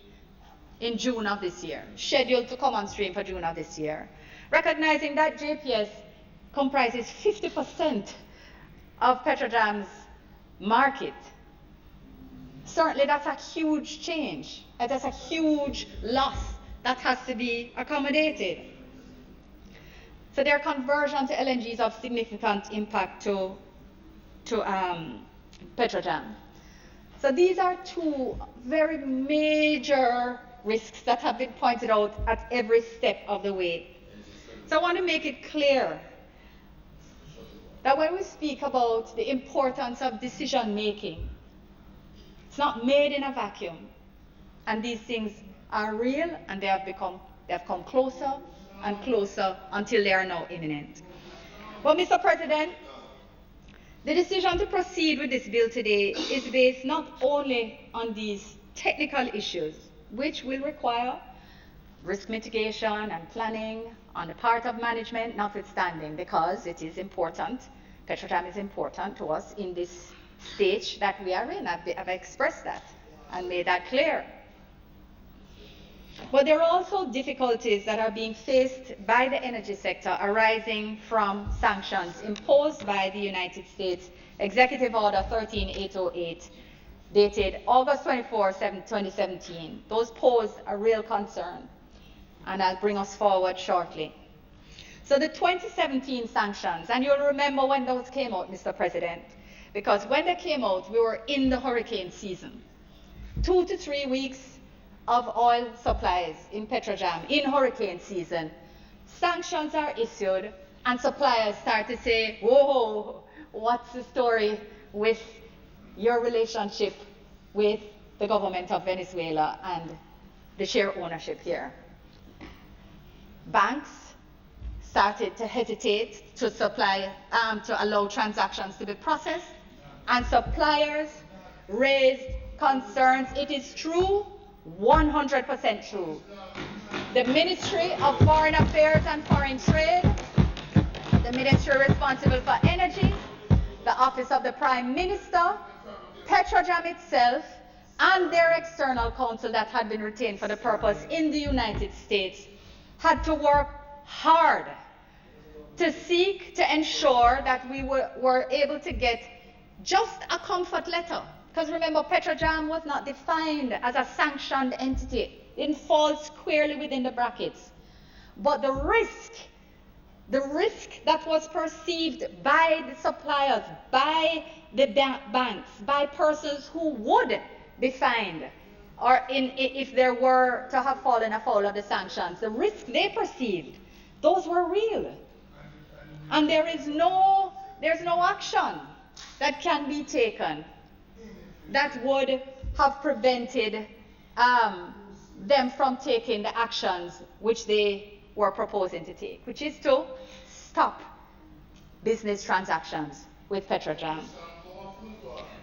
in June of this year, scheduled to come on stream for June of this year. Recognizing that JPS comprises 50% of Petrojam's market, certainly that's a huge change. That's a huge loss that has to be accommodated. So their conversion to LNG is of significant impact to Petrojam. So these are two very major risks that have been pointed out at every step of the way. So I want to make it clear that when we speak about the importance of decision making, it's not made in a vacuum. And these things are real, and they have come closer and closer until they are now imminent. Well, Mr. President, the decision to proceed with this bill today is based not only on these technical issues, which will require risk mitigation and planning on the part of management, notwithstanding, because it is important, Petrojam is important to us in this stage that we are in. I've expressed that and made that clear. But there are also difficulties that are being faced by the energy sector arising from sanctions imposed by the United States Executive Order 13808, dated August 24, 2017. Those pose a real concern, and I'll bring us forward shortly. So the 2017 sanctions, and you'll remember when those came out, Mr. President, because when they came out, we were in the hurricane season. 2 to 3 weeks of oil supplies in Petrojam in hurricane season. Sanctions are issued, and suppliers start to say, whoa, what's the story with your relationship with the government of Venezuela and the share ownership here? Banks started to hesitate to supply, to allow transactions to be processed, and suppliers raised concerns. It is true, 100% true. The Ministry of Foreign Affairs and Foreign Trade, the ministry responsible for energy, the Office of the Prime Minister, Petrojam itself, and their external counsel that had been retained for the purpose in the United States had to work hard to seek to ensure that we were able to get just a comfort letter. Because remember, Petrojam was not defined as a sanctioned entity. It didn't fall squarely within the brackets. But the risk the risk that was perceived by the suppliers, by the banks, by persons who would be fined, or if there were to have fallen afoul of the sanctions, the risk they perceived, those were real. And there's no action that can be taken that would have prevented them from taking the actions which they were proposing to take, which is to stop business transactions with Petrojam.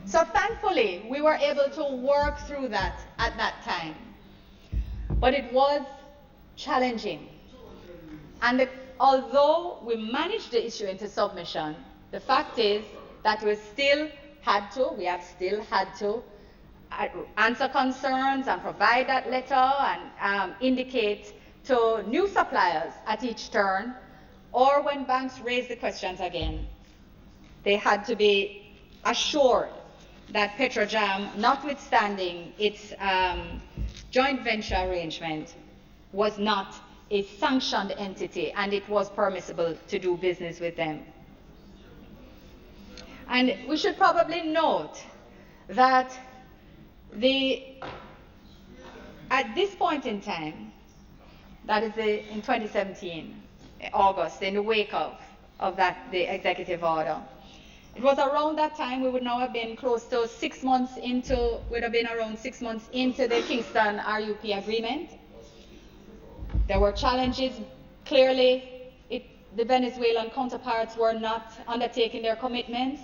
So thankfully, we were able to work through that at that time. But it was challenging. And although we managed the issue into submission, the fact is that we have still had to answer concerns and provide that letter and indicate to new suppliers at each turn, or when banks raise the questions again, they had to be assured that Petrojam, notwithstanding its joint venture arrangement, was not a sanctioned entity and it was permissible to do business with them. And we should probably note that at this point in time, that is in 2017, August, in the wake of the executive order, it was around that time we would now have been close to 6 months into, would have been around 6 months into the Kingston RUP agreement. There were challenges. Clearly, the Venezuelan counterparts were not undertaking their commitments.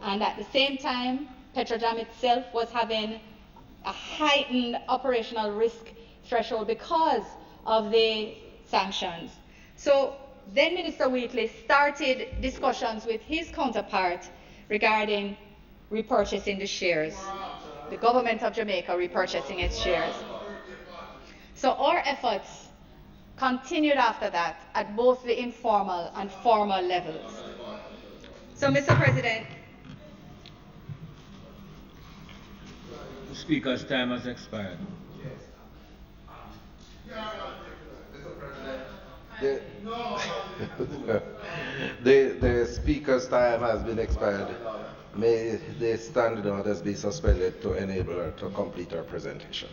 And at the same time, Petrojam itself was having a heightened operational risk threshold because of the sanctions. So then Minister Wheatley started discussions with his counterpart regarding repurchasing the shares, the government of Jamaica repurchasing its shares. So our efforts continued after that at both the informal and formal levels. So, Mr. President, the Speaker's time has expired. The Speaker's time has been expired. May the standing orders be suspended to enable her to complete her presentation.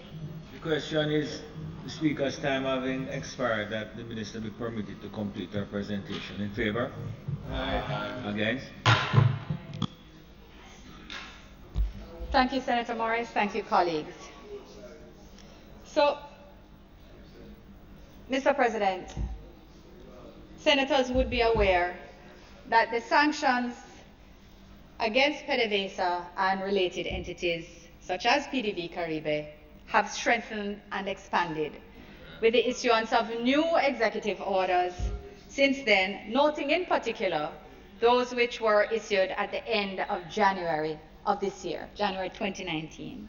The question is, the Speaker's time having expired, that the Minister be permitted to complete her presentation. In favor? Aye. Against? Thank you, Senator Morris. Thank you, colleagues. So, Mr. President, senators would be aware that the sanctions against PDVSA and related entities, such as PDV Caribe, have strengthened and expanded with the issuance of new executive orders since then, noting in particular those which were issued at the end of January of this year, January 2019,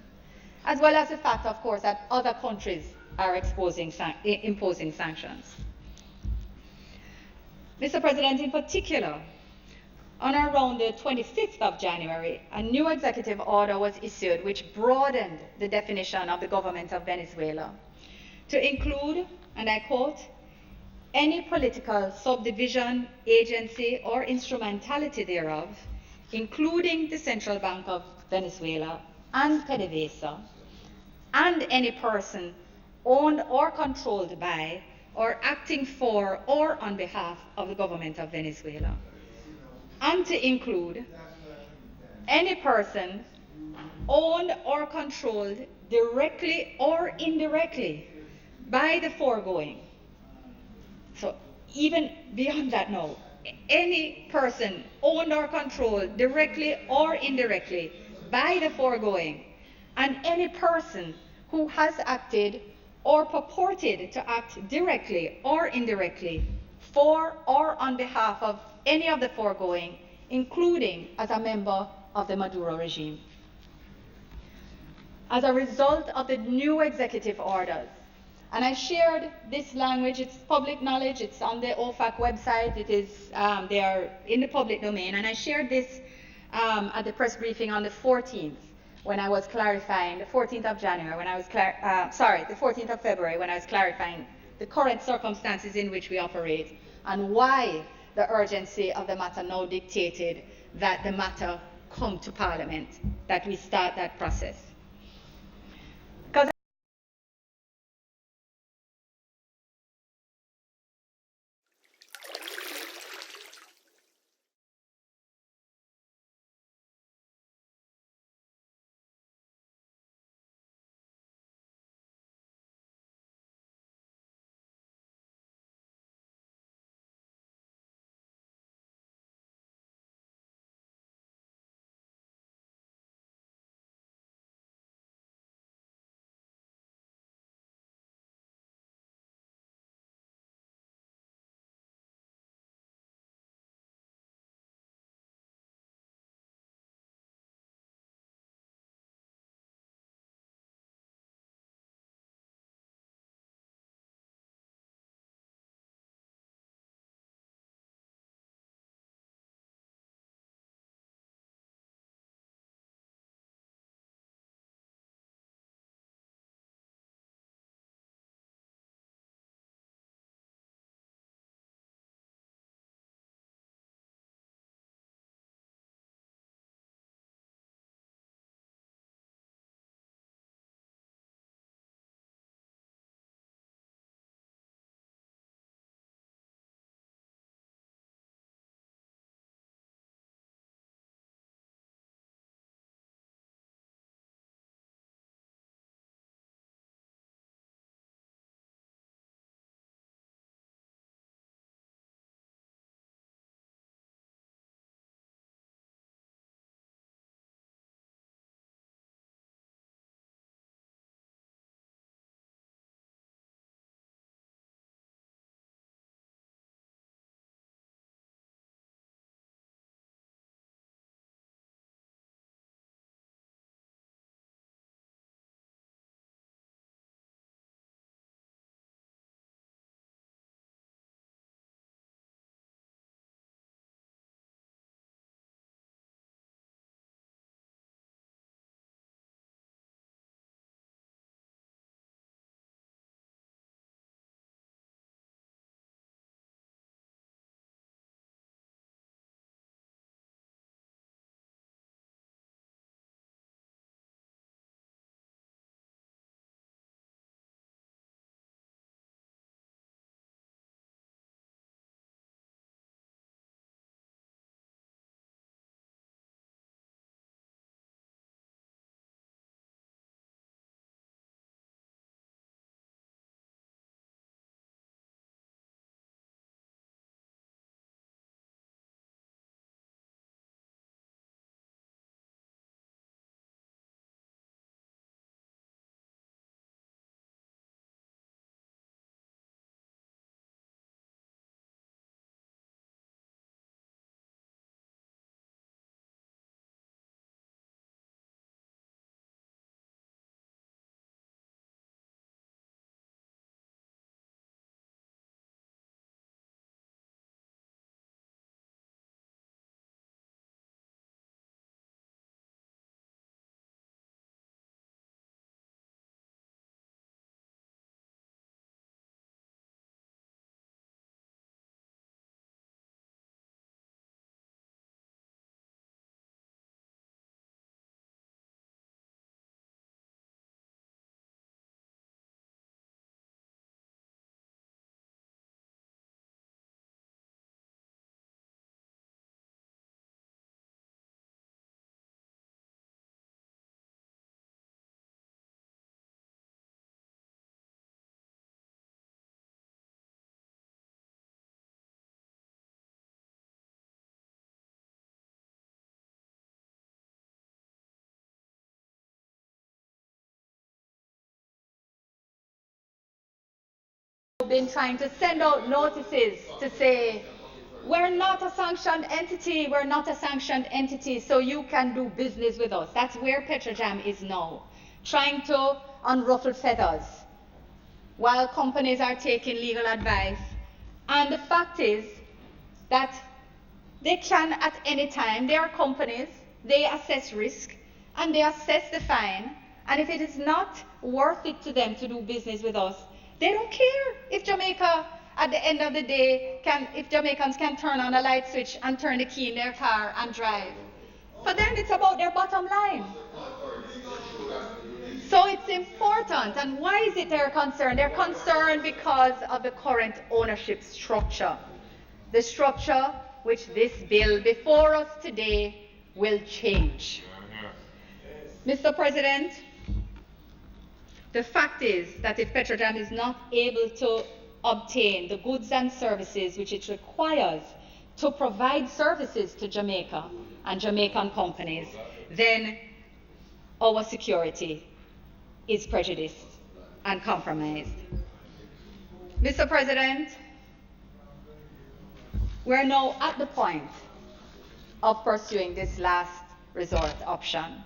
as well as the fact, of course, that other countries are imposing sanctions. Mr. President, in particular, on or around the 25th of January, a new executive order was issued which broadened the definition of the government of Venezuela to include, and I quote, any political subdivision, agency, or instrumentality thereof, including the Central Bank of Venezuela and PDVSA, and any person owned or controlled by or acting for or on behalf of the government of Venezuela, and to include any person owned or controlled directly or indirectly by the foregoing. So even beyond that now, any person owned or controlled directly or indirectly by the foregoing, and any person who has acted or purported to act directly or indirectly for or on behalf of any of the foregoing, including as a member of the Maduro regime. As a result of the new executive orders, and I shared this language, it's public knowledge, it's on the OFAC website, it is, they are in the public domain, and I shared this at the press briefing on the 14th, when I was clarifying, the 14th of January, when I was, the 14th of February, when I was clarifying the current circumstances in which we operate and why the urgency of the matter now dictated that the matter come to Parliament, that we start that process. Been trying to send out notices to say, we're not a sanctioned entity, we're not a sanctioned entity, so you can do business with us. That's where Petrojam is now, trying to unruffle feathers while companies are taking legal advice. And the fact is that they can at any time, they are companies, they assess risk, and they assess the fine, and if it is not worth it to them to do business with us, they don't care if Jamaica at the end of the day, if Jamaicans can turn on a light switch and turn the key in their car and drive. For them, it's about their bottom line. So it's important. And why is it they're concerned? They're concerned because of the current ownership structure. The structure which this bill before us today will change. Mr. President, the fact is that if Petrojam is not able to obtain the goods and services which it requires to provide services to Jamaica and Jamaican companies, then our security is prejudiced and compromised. Mr. President, we're now at the point of pursuing this last resort option.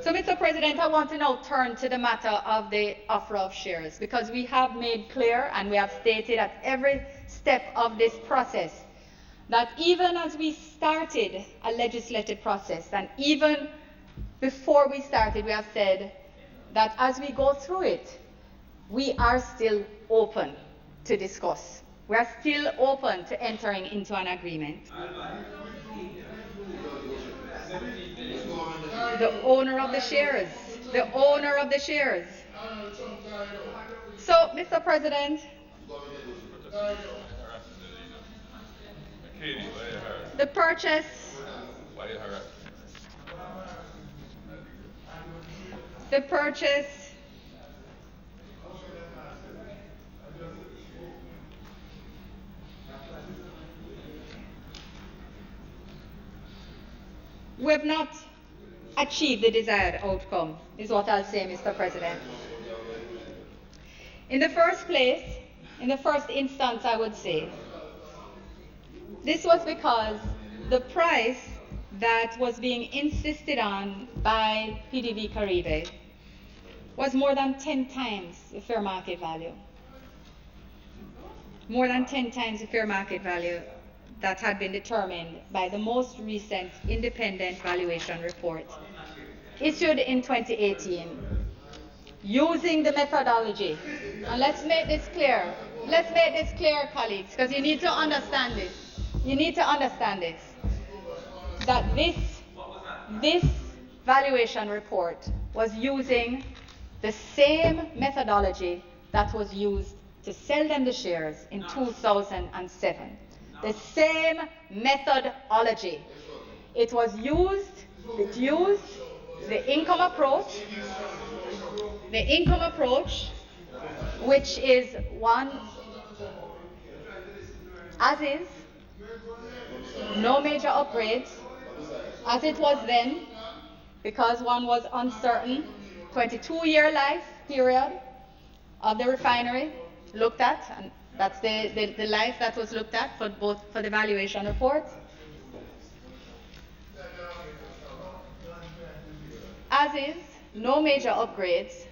So, Mr. President, I want to now turn to the matter of the offer of shares, because we have made clear and we have stated at every step of this process that even as we started a legislative process, and even before we started, we have said that as we go through it, we are still open to discuss. We are still open to entering into an agreement. The owner of the shares. The owner of the shares. So, Mr. President, the purchase we have not achieved the desired outcome, is what I'll say, Mr. President. In the first place, in the first instance, I would say, this was because the price that was being insisted on by PDV Caribe was more than 10 times the fair market value. More than 10 times the fair market value that had been determined by the most recent independent valuation report issued in 2018, using the methodology. And let's make this clear. Let's make this clear, colleagues, because you need to understand this. You need to understand this. That this valuation report was using the same methodology that was used to sell them the shares in 2007. The same methodology. It used the income approach, which is one as is, no major upgrades, as it was then, because one was uncertain, 22-year life period of the refinery looked at, and that's the life that was looked at for the valuation report. As is, no major upgrades,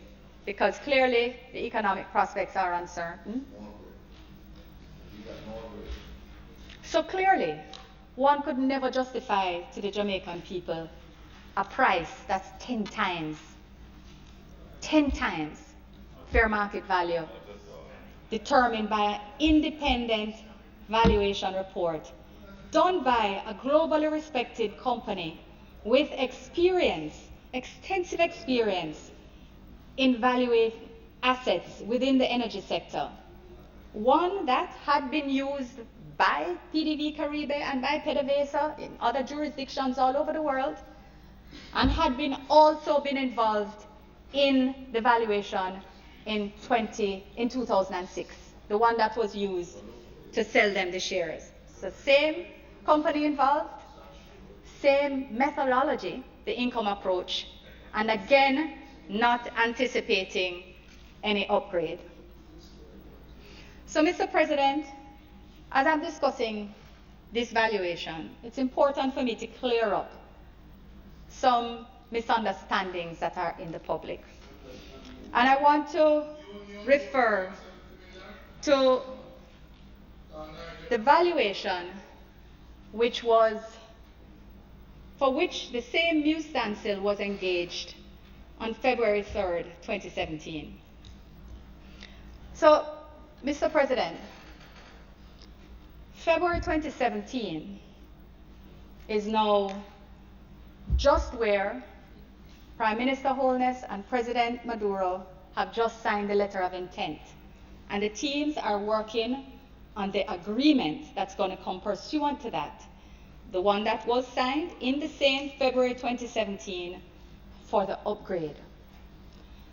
because clearly the economic prospects are uncertain. So clearly, one could never justify to the Jamaican people a price that's 10 times fair market value, determined by an independent valuation report done by a globally respected company with experience, extensive experience in valuing assets within the energy sector. One that had been used by PDV Caribe and by PDVSA in other jurisdictions all over the world, and had also been involved in the valuation in 2006, the one that was used to sell them the shares. So same company involved, same methodology, the income approach, and again, not anticipating any upgrade. So, Mr. President, as I'm discussing this valuation, it's important for me to clear up some misunderstandings that are in the public. And I want to refer to the valuation for which the same Muse standstill was engaged on February 3rd, 2017. So, Mr. President, February 2017 is now just where Prime Minister Holness and President Maduro have just signed the letter of intent. And the teams are working on the agreement that's going to come pursuant to that. The one that was signed in the same February 2017 for the upgrade.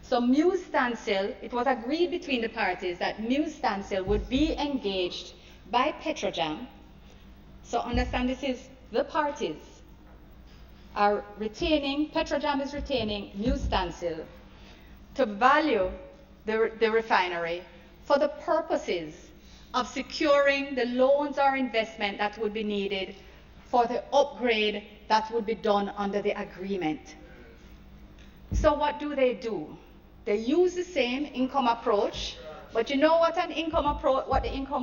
So Muse Standstill, it was agreed between the parties that Muse Standstill would be engaged by Petrojam. So understand this is the parties are retaining, Petrojam is retaining Muse Standstill to value the refinery for the purposes of securing the loans or investment that would be needed for the upgrade that would be done under the agreement. So what do? They use the same income approach, but you know what the income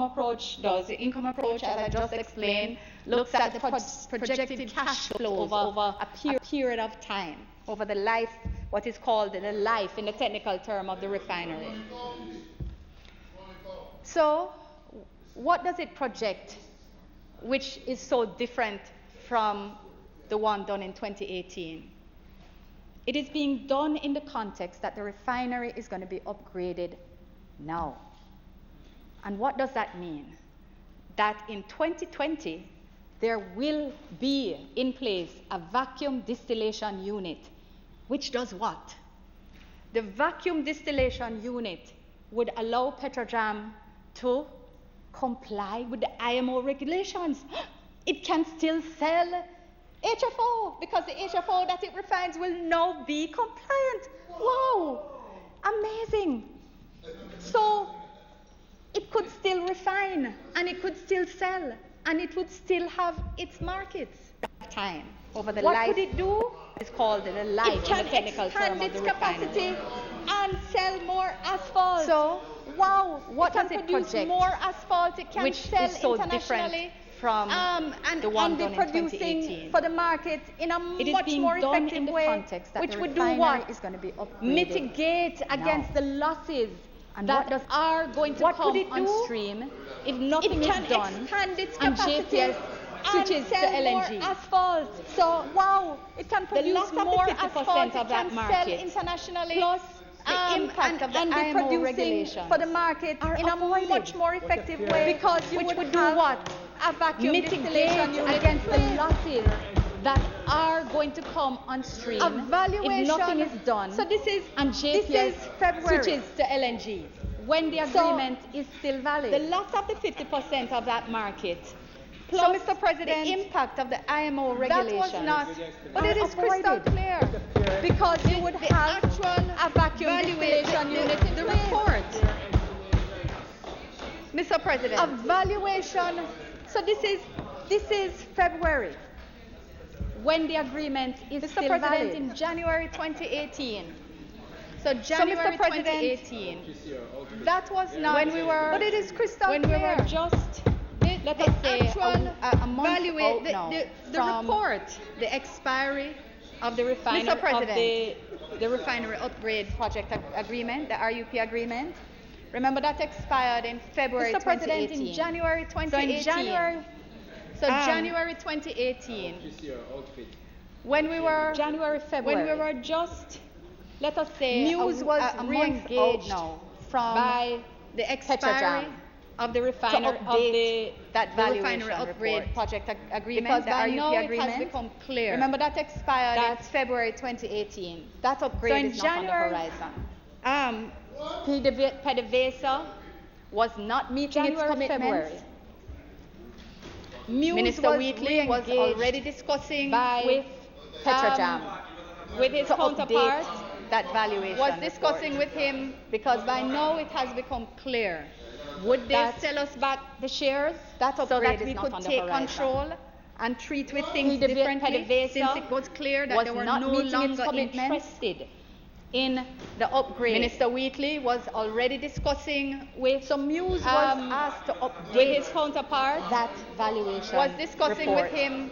approach does? The income approach, as I just explained, looks at the projected cash flows over a period of time, over the life, what is called the life in the technical term of the refinery. So what does it project, which is so different from the one done in 2018? It is being done in the context that the refinery is going to be upgraded now. And what does that mean? That in 2020, there will be in place a vacuum distillation unit, which does what? The vacuum distillation unit would allow Petrojam to comply with the IMO regulations. It can still sell HFO because the HFO that it refines will now be compliant. Wow, amazing. So it could still refine and it could still sell and it would still have its markets. Time over the life. What could it do? It's called the life. It can expand its capacity and sell more asphalt. So wow, what does it project? More asphalt. It can sell so internationally. From the one done in 2018. For the market in a much more effective way, which would do what? Is going to be mitigate against the losses that are going to come on stream if nothing is done. It can expand its capacity and switches to LNG. More asphalt. So wow, it can produce more asphalt. It can sell internationally. Plus the impact of the IMO regulation for the market in a much more effective way, because you would do what? A vacuum distillation unit against the losses that are going to come on stream if nothing is done. So this is February switches to LNG when the agreement is still valid. The loss of the 50% of that market. Plus, Mr. President, the impact of the IMO regulations. That was not, but it is crystal clear because you would have a vacuum distillation unit in the report. Mr. President, a valuation. So this is February when the agreement is still valid. Mr. President, in January 2018. So January 2018. That was not when we were. But it is crystal clear. When we were just. Let us say a month out now the report, the expiry of the refinery the refinery upgrade project agreement, the RUP agreement. Remember that expired in February 2018. In January 2018. So January 2018. When we were February. When we were just, let us say, Muse was re-engaged now by the expiry of the refinery that refinery upgrade project agreement, because the RUP agreement. It has become clear. Remember that expired in February 2018. That upgrade is not on the horizon. PDVSA was not meeting its commitments. Minister Wheatley was already discussing with Petrojam, with his counterpart. That valuation was discussing with him because by now it has become clear. Would they sell us back the shares so that we could take control and treat with things differently, since it was clear that they were no longer interested in the upgrade? Minister Wheatley was already discussing with Muse was asked to update with his counterpart. That valuation was discussing report with him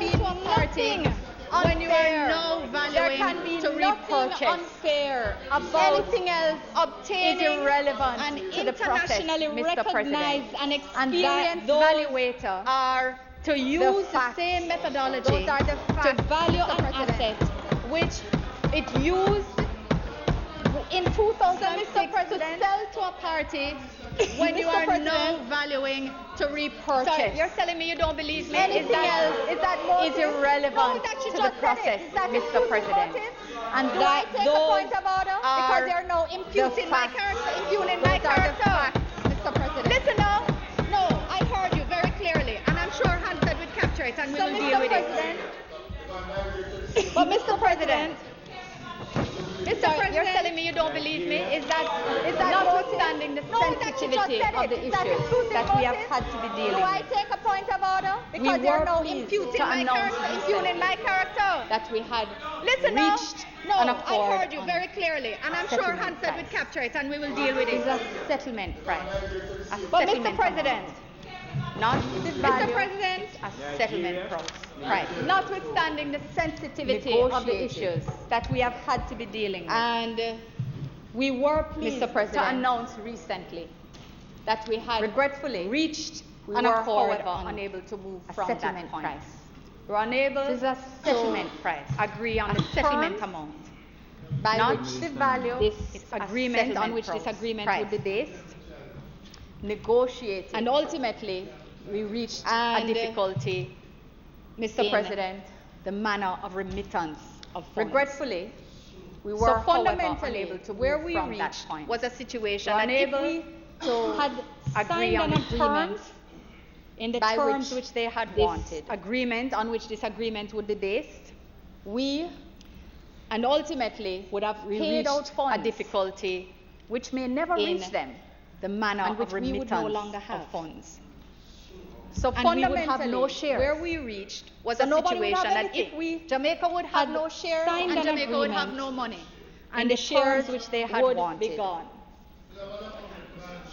lead party When you are now valuing there can be to nothing repurchase. unfair about Anything else obtaining is irrelevant an to the process, internationally Mr. President. recognized and And experienced those valuator are to use the facts. same methodology Those are the to facts, value Mr. an President. asset which it used in 2006 to sell to a party When Mr. you are President, now valuing to repurchase. Sorry, you're telling me you don't believe me? Anything else is that motive? is irrelevant No, that you to just the said process, it. Is that Mr. exclusive President. motive? And Do I that take a those point of order? Because are you're now imputing my facts. character, impugning my Those are the character. facts, Mr. President. Listen now. No, I heard you very clearly, and I'm sure Hansard will capture it and we will deal with it. But Mr. President, you're telling me you don't believe me? Is that notwithstanding the sensitivity of the issues that we have had to be dealing with? Do I take a point of order? Because you're now imputing my character, impugning my character. That we had Listen reached now. an No, accord I heard you on very clearly, and I'm sure settlement Hansard will price. capture it and we will deal with it. It's a settlement price. But Mr. President, not this value, Mr. President, a settlement price. notwithstanding the sensitivity of the issues that we have had to be dealing with, And we were pleased Mr. President, to announce recently that we had regretfully reached we an were, accord, however, however, unable to move a from settlement that point. price. We were unable This is a settlement to price. agree on A the settlement terms amount. by Not which the value, this agreement on which this agreement would be based, negotiated, and ultimately we reached a difficulty, Mr. in President, the manner of remittance of funds. Regretfully, we were, were however, fundamentally unable to where move we from that reached point. was a situation We're that if unable we to had agree signed on an agreement agreement in the by terms which which they had this wanted, agreement on which this agreement would be based, we and ultimately would have paid out funds, a difficulty which may never in reach them, the manner and which of we remittance would no longer of have. funds. So And we would have fundamentally, no shares. where we reached was So a nobody would have situation that if anything. we Jamaica would have Had no shares signed and an Jamaica would have agreement no money, in and the the shares terms which they had would wanted be gone.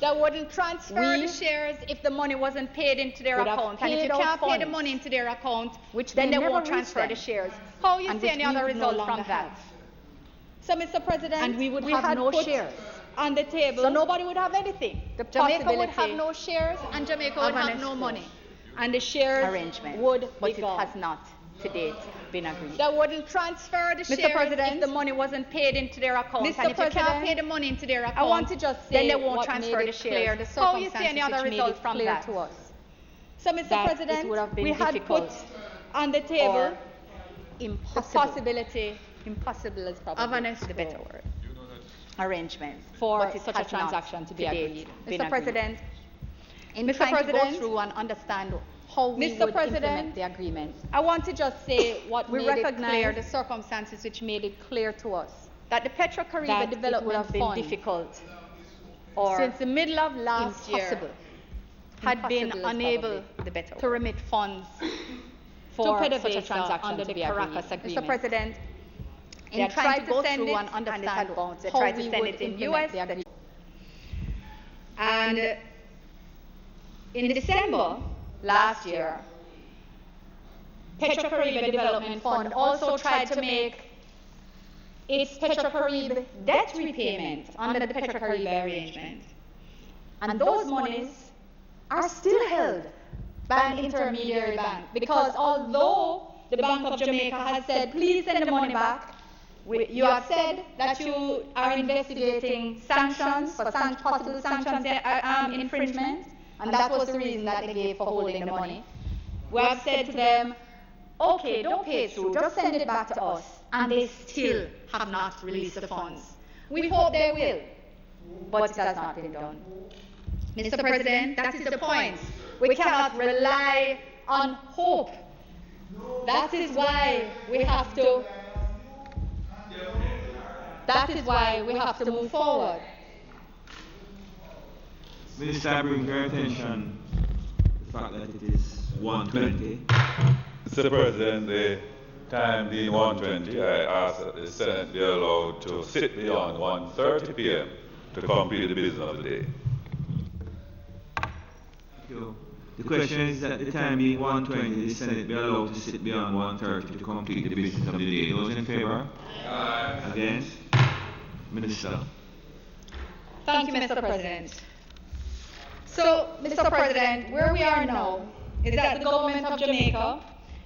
They wouldn't transfer We the shares if the money wasn't paid into their would have account. And if you paid out can't pay the funds, money into their account, which then may they never won't reach transfer them, the shares. How you and see which any we other would no result from longer that? have. So, Mr. President, And we would we have had no put shares. on the table. So nobody would have anything. The Jamaica would have possibility no shares and Jamaica of would an have no escrow money. And the shares arrangement. would But be it gone. has not to date been agreed. They wouldn't transfer the Mr. shares President, if the money wasn't paid into their account. Mr. And if you can't President, pay the money into their account, I want to just then say they won't what transfer made the it clear, shares. the How you see any circumstances other which made result it from clear that? to us So, Mr. that President, it would have been we had difficult put on the table or the impossible. possibility Impossible is probably of an the escrow better word. arrangement For but it such a has not transaction to be date agreed, been Mr. agreed. President, in Mr. trying to go President, through and understand how we Mr. would President, implement the agreement. I want to just say what We made it recognize clear, the circumstances which made it clear to us that the that Petro-Caribbean it would Development have been Fund, difficult or since the middle of last impossible. year, had been Impossible is unable probably the better to word. remit funds For to such a PDVSA transaction under to the be Caracas agreed. agreement. Mr. President, They in had trying tried to to go go through through and and understand understand they how tried to we send would it in implement US. the agreement. And in December last year, Petro-Caribbean Development Fund also tried to make its Petro-Caribbean debt repayment under the Petro-Caribbean arrangement. And those monies are still held by an intermediary bank because although the Bank of Jamaica has said, please send the money back, you have said that you are investigating sanctions for possible sanctions infringement, and that was the reason that they gave for holding the money. We have said to them, okay, don't pay it through, just send it back to us, and they still have not released the funds. We hope they will, but it has not been done. Mr. President, that is the point. We cannot rely on hope. That is why we have to move forward. Minister, I bring your attention the fact that it is 1:20. Mr. President, the time being 1:20, I ask that the Senate be allowed to sit beyond 1:30 p.m. to complete the business of the day. Thank you. The question is at the time being 1:20, the Senate be allowed to sit beyond 1:30 to complete the business of the day. Those in favor? Aye. Against? Minister. Thank you, Mr. President. So, Mr. President, where we are now is that the government of Jamaica,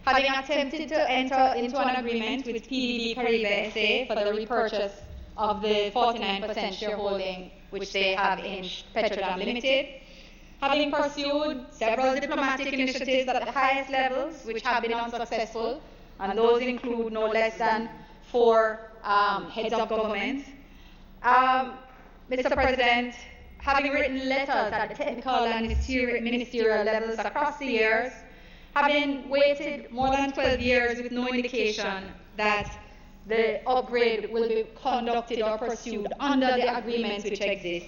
having attempted to enter into an agreement with PDB Caribe SA for the repurchase of the 49% shareholding which they have in Petrojam Limited, having pursued several diplomatic initiatives at the highest levels which have been unsuccessful, and those include no less than 4 heads of government. Mr. President, having written letters at the technical and ministerial levels across the years, having waited more than 12 years with no indication that the upgrade will be conducted or pursued under the agreements which exist,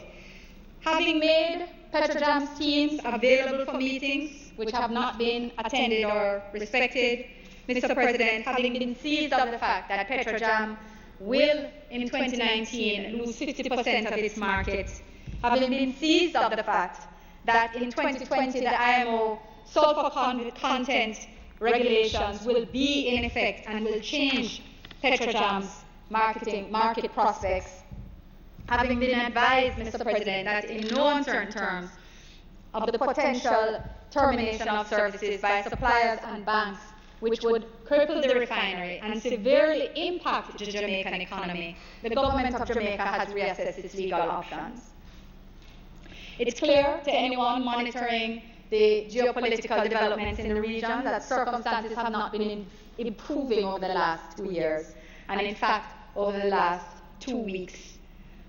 having made Petrojam's teams available for meetings which have not been attended or respected, Mr. President, having been seized of the fact that Petrojam will in 2019 lose 50% of its market, having been seized of the fact that in 2020 the IMO sulfur content regulations will be in effect and will change Petrojam's market prospects, having been advised, Mr. President, that in no uncertain terms of the potential termination of services by suppliers and banks which would cripple the refinery and severely impact the Jamaican economy, the government of Jamaica has reassessed its legal options. It's clear to anyone monitoring the geopolitical developments in the region that circumstances have not been improving over the last 2 years, and in fact, over the last 2 weeks.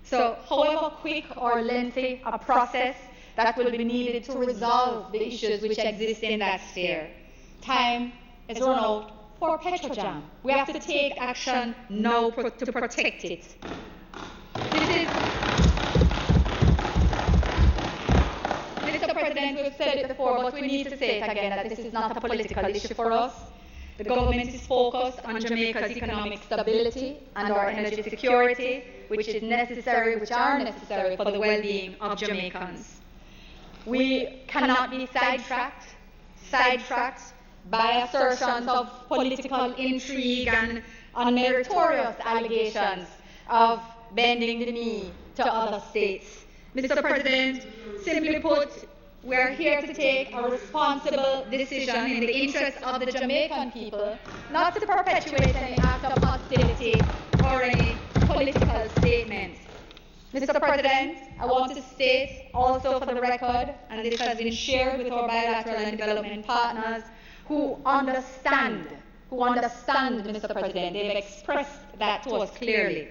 So, however quick or lengthy a process that will be needed to resolve the issues which exist in that sphere, time is run out for Petrojam. We have to take action now to protect it. Mr. President, we've said it before, but we need to say it again, that this is not a political issue for us. The government is focused on Jamaica's economic stability and our energy security, which are necessary for the well-being of Jamaicans. We cannot be sidetracked by assertions of political intrigue and unmeritorious allegations of bending the knee to other states. Mr. President, simply put, we are here to take a responsible decision in the interest of the Jamaican people, not to perpetuate any act of hostility or any political statements. Mr. President, I want to state also for the record, and this has been shared with our bilateral and development partners who understand, Mr. President, they've expressed that to us clearly,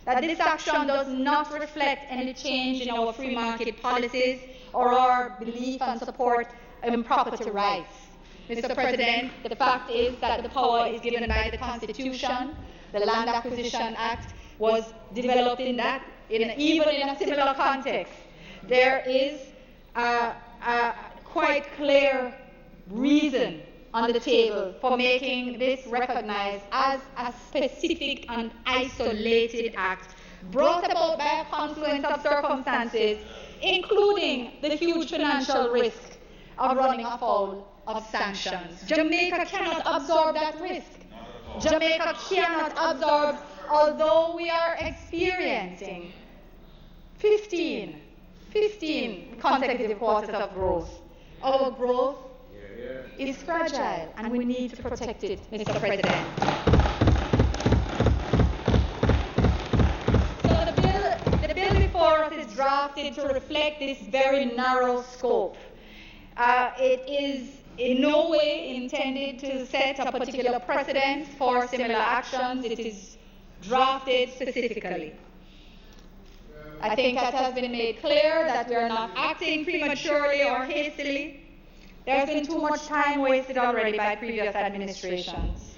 that this action does not reflect any change in our free market policies or our belief and support in property rights. Mr. President, the fact is that the power is given by the Constitution. The Land Acquisition Act was developed in that, even in a similar context. There is a quite clear reason on the table for making this recognized as a specific and isolated act brought about by a confluence of circumstances, including the huge financial risk of running afoul of sanctions. Jamaica cannot absorb that risk. Jamaica cannot absorb, although we are experiencing 15 consecutive quarters of growth. Our growth is fragile, and we need to protect it, Mr. President. So the bill before us is drafted to reflect this very narrow scope. It is in no way intended to set a particular precedent for similar actions. It is drafted specifically. I think that has been made clear that we are not acting prematurely or hastily. There has been too much time wasted already by previous administrations.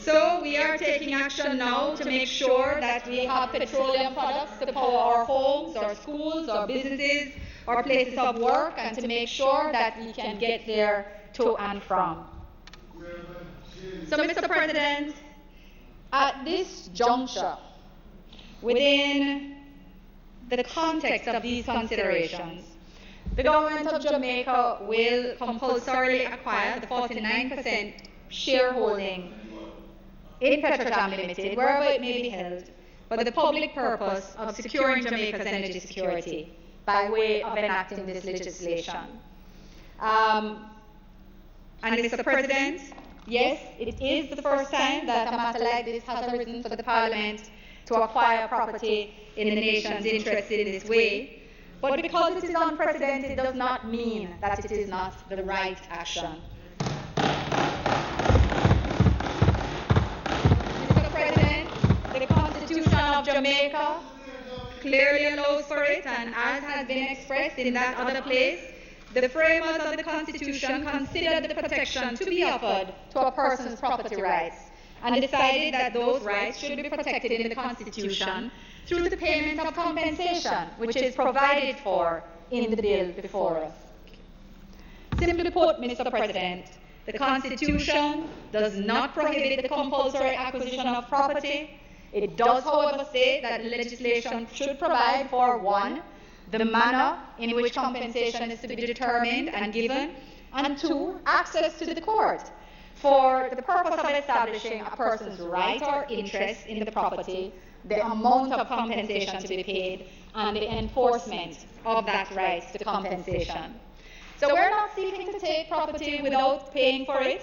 So we are taking action now to make sure that we have petroleum products to power our homes, our schools, our businesses, our places of work, and to make sure that we can get there to and from. So, Mr. President, at this juncture, within the context of these considerations, the government of Jamaica will compulsorily acquire the 49% shareholding in Petrojam Limited, wherever it may be held, for the public purpose of securing Jamaica's energy security by way of enacting this legislation. And Mr. President, yes, it is the first time that a matter like this has arisen for the Parliament to acquire property in the nation's interest in this way. But because it is unprecedented does not mean that it is not the right action. Mr. President, the Constitution of Jamaica clearly allows for it, and as has been expressed in that other place, the framers of the Constitution considered the protection to be offered to a person's property rights and decided that those rights should be protected in the Constitution through the payment of compensation, which is provided for in the bill before us. Simply put, Mr. President, the Constitution does not prohibit the compulsory acquisition of property. It does, however, state that the legislation should provide for, one, the manner in which compensation is to be determined and given, and two, access to the court for the purpose of establishing a person's right or interest in the property, the amount of compensation to be paid, and the enforcement of that right to compensation. So we're not seeking to take property without paying for it,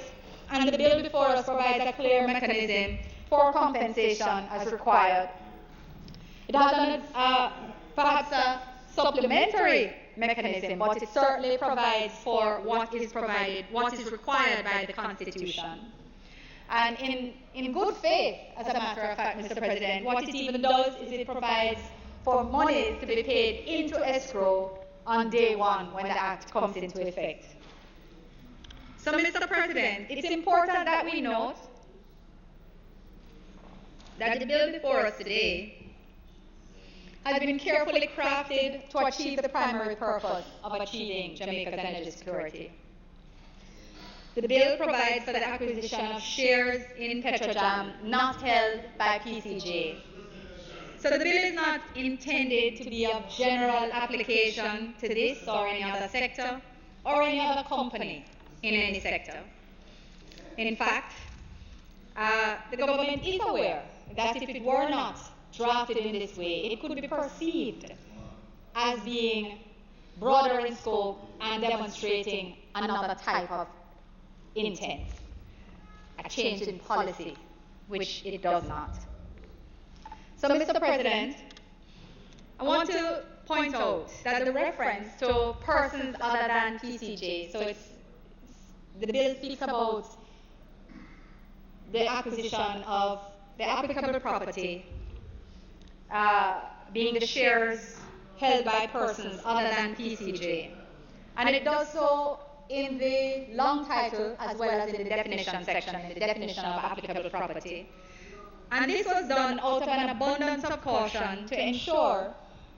and the bill before us provides a clear mechanism for compensation as required. It has perhaps a supplementary mechanism, but it certainly provides for what is required by the Constitution. And in good faith, as a matter of fact, Mr. President, what it even does is it provides for monies to be paid into escrow on day one when the Act comes into effect. So, Mr. President, it's important that we note that the bill before us today has been carefully crafted to achieve the primary purpose of achieving Jamaica's energy security. The bill provides for the acquisition of shares in Petrojam not held by PCJ. So the bill is not intended to be of general application to this or any other sector or any other company in any sector. In fact, the government is aware that if it were not drafted in this way, it could be perceived as being broader in scope and demonstrating another type of intent, a change in policy, which it does not. So, Mr. President, I want to point out that the reference to persons other than PCJ, so the bill speaks about the acquisition of the applicable property being the shares held by persons other than PCJ. And it does so in the long title as well as in the definition section, in the definition of applicable property. And this was done out of an abundance of caution to ensure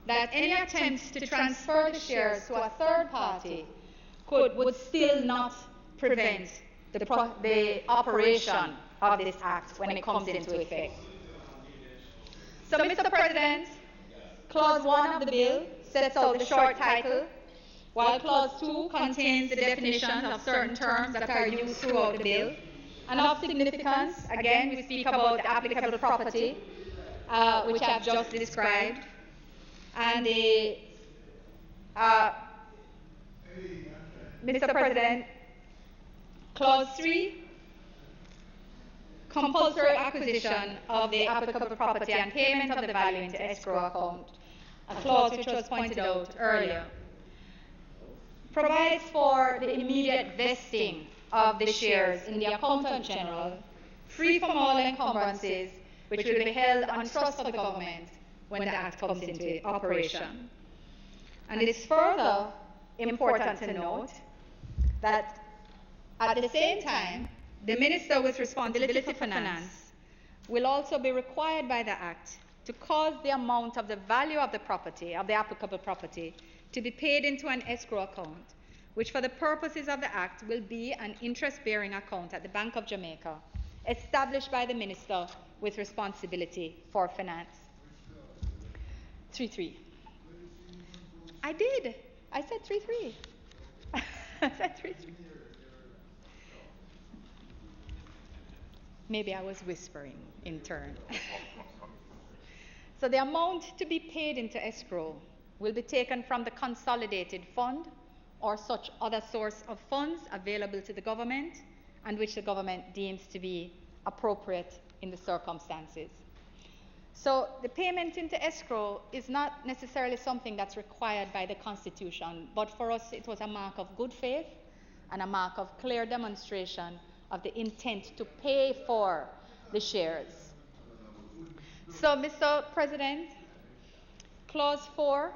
that any attempts to transfer the shares to a third party would still not prevent the operation of this act when it comes into effect. So, Mr. President, Clause 1 of the bill sets out the short title, while Clause 2 contains the definitions of certain terms that are used throughout the bill. And of significance, again, we speak about the applicable property, which I've just described, and Mr. President, Clause 3, compulsory acquisition of the applicable property and payment of the value into escrow account, a clause which was pointed out earlier, provides for the immediate vesting of the shares in the accountant general, free from all encumbrances, which will be held on trust for the government when the act comes into operation. And it is further important to note that at the same time, the Minister with responsibility for finance will also be required by the Act to cause the amount of the value of the property, of the applicable property, to be paid into an escrow account, which for the purposes of the Act will be an interest-bearing account at the Bank of Jamaica, established by the Minister with responsibility for finance. 3.3. I did I said 3-3. I said 3-3. Maybe I was whispering in turn. So the amount to be paid into escrow will be taken from the consolidated fund or such other source of funds available to the government and which the government deems to be appropriate in the circumstances. So the payment into escrow is not necessarily something that's required by the Constitution, but for us it was a mark of good faith and a mark of clear demonstration of the intent to pay for the shares. So, Mr. President, Clause 4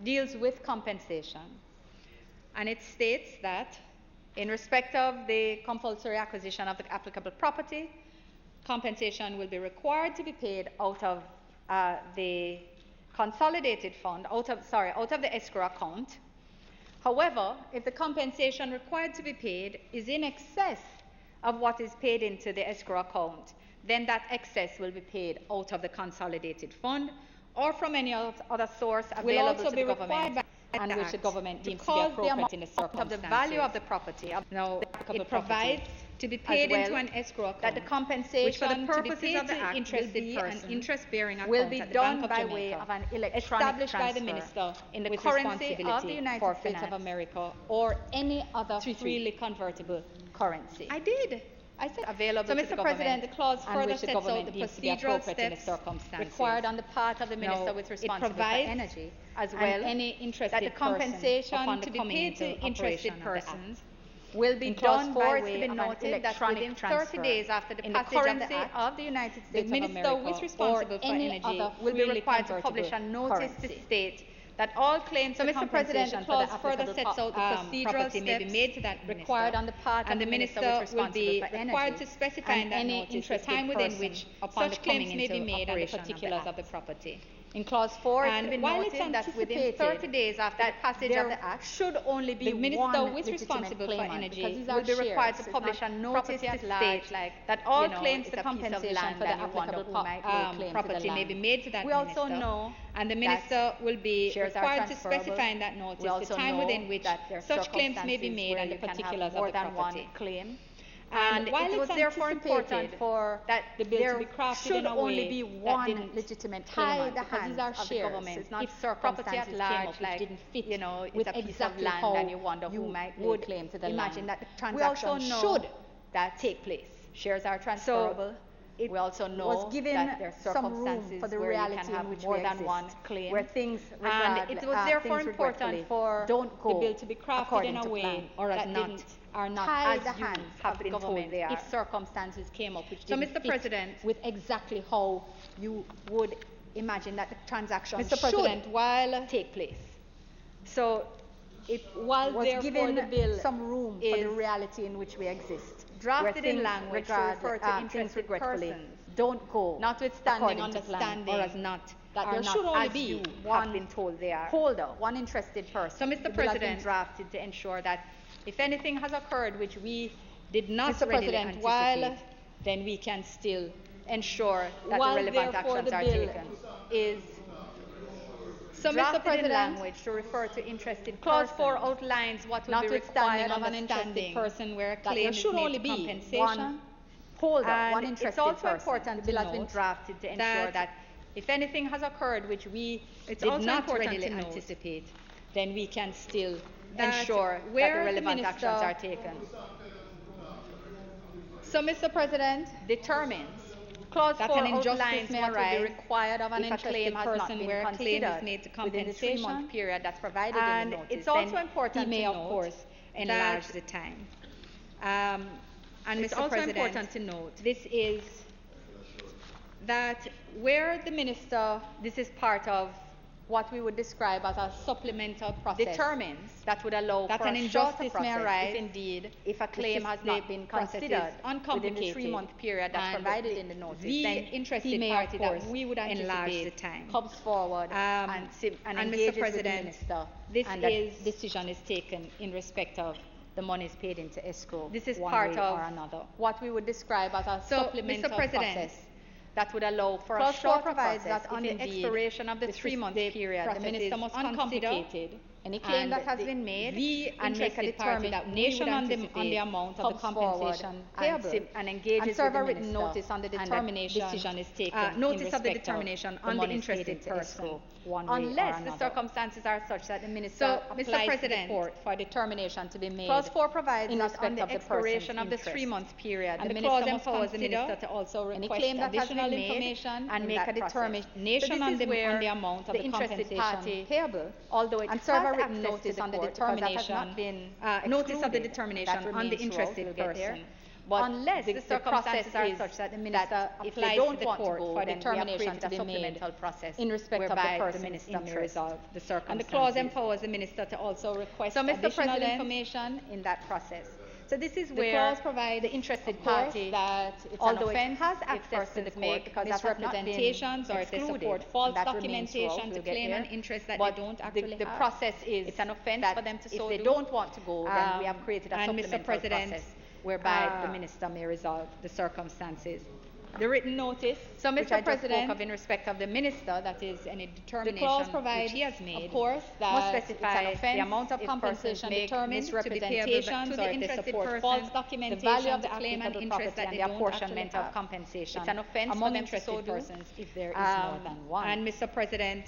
deals with compensation, and it states that in respect of the compulsory acquisition of the applicable property, compensation will be required to be paid out of the consolidated fund, out of the escrow account. However, if the compensation required to be paid is in excess of what is paid into the escrow account, then that excess will be paid out of the consolidated fund or from any other source available to the government and which the government deems to be appropriate in the circumstances. Of the value of the property. Now, it provides to be paid into an escrow account that the compensation which for the purposes of the act will be an interest-bearing account will be done by way of an electronic established by the minister in the currency of the United States of America or any other freely convertible currency. I did. I said available so, Mr. President, the clause further sets out the procedural steps required on the part of the minister with responsibility for energy, as well and any interested that the compensation to be paid to interested persons will be done by way of an electronic transfer 30 days after the passage of the Act of the United States of America. The minister with responsible for energy will be required to publish a notice to state that all claims for compensation the clause further sets out the procedural steps may be made to that required on the part of the minister will be required to specify in that notice the time within which such claims may be made and the particulars of the property. In Clause 4, it's been noted that within 30 days after the passage of the Act, should only be the minister who is responsible for energy will be required to publish a notice to state that all claims to compensation for the applicable property may be made to that minister. We also know and the minister will be required to specify in that notice the time within which such claims may be made and the particulars of the property. And while it was therefore important for that the bill to be crafted in a way be one legitimate claimant, because these are shares, government, it's not if property at large, like didn't fit, with a piece of land, and you wonder who might claim to the imagine land. That the transaction should that take place. Shares are transferable. So we also know was given that there are some room for the reality in which more than one claim, where things and it was therefore important for the bill to be crafted in a way or as not are not as the hands have been told they are. If circumstances came up which didn't fit with exactly how you would imagine that the transaction should while take place. So it was given the bill some room for the reality in which we exist. Drafted in language to refer to interested persons don't go notwithstanding understanding or as not that there should only be one been told they are holder, one interested person. So Mr. President drafted to ensure that if anything has occurred which we did not readily anticipate, then we can still ensure that the relevant actions are taken. Is so, Mr. President, language to refer to interested Clause 4 outlines what will be required of an interested person where a claim should only be compensation. Holder, one interested it's also person. Important the bill has been drafted to ensure that if anything has occurred which we did not readily anticipate, then we can still ensure that the relevant actions are taken. So, Mr. President, determines Clause 4 that an injustice may arise required of an interested person where a claim is made to compensation within the 3-month period that's provided in the notice. It's also important he may, of course, enlarge the time. And it's Mr. also President, important to note this is that where the minister, this is part of what we would describe as a supplemental process, determines that would allow that for an injustice may arise if indeed if a claim has not been considered within the 3-month period that's provided in the notice, then interested party that we would enlarge the time comes forward and engages Mr. President, with the minister, this is decision is taken in respect of the monies paid into escrow. This is part of another what we would describe as a supplemental process that would allow for a short provides that on the expiration of the 3-month period, the minister must consider any claim that has been made and make a determination on the amount of the compensation payable and engages and serve a written notice on the determination decision is taken notice of the determination on the interested person unless the circumstances are such that the minister applies to the court for determination to be made. Clause 4 provides that on the expiration of the 3-month period, and the clause minister empowers the minister to also request any claim that additional information and make a determination on the amount of the interested party payable, although it has written notice on the determination, notice of the determination on the interested person. But unless the circumstances are such that the minister applies to the court for determination to be made in respect of the person's interest, the circumstances. And the clause empowers the minister to also request additional information in that process. So this is where the clause provides the interested party that it's although an offense, it has access to the court because misrepresentations or if they support false documentation to claim an interest that they don't actually have. The process is it's an offense for them to so if they don't want to go, then we have created a supplemental process whereby the minister may resolve the circumstances. The written notice, so Mr. President, spoke of in respect of the minister, that is any determination which he has made, of course, that must specify the amount of compensation determined to be payable to the interested person, false documentation, the value of the claimant interest and the apportionment of compensation. It's an offense among interested persons if there is more than one. And Mr. President,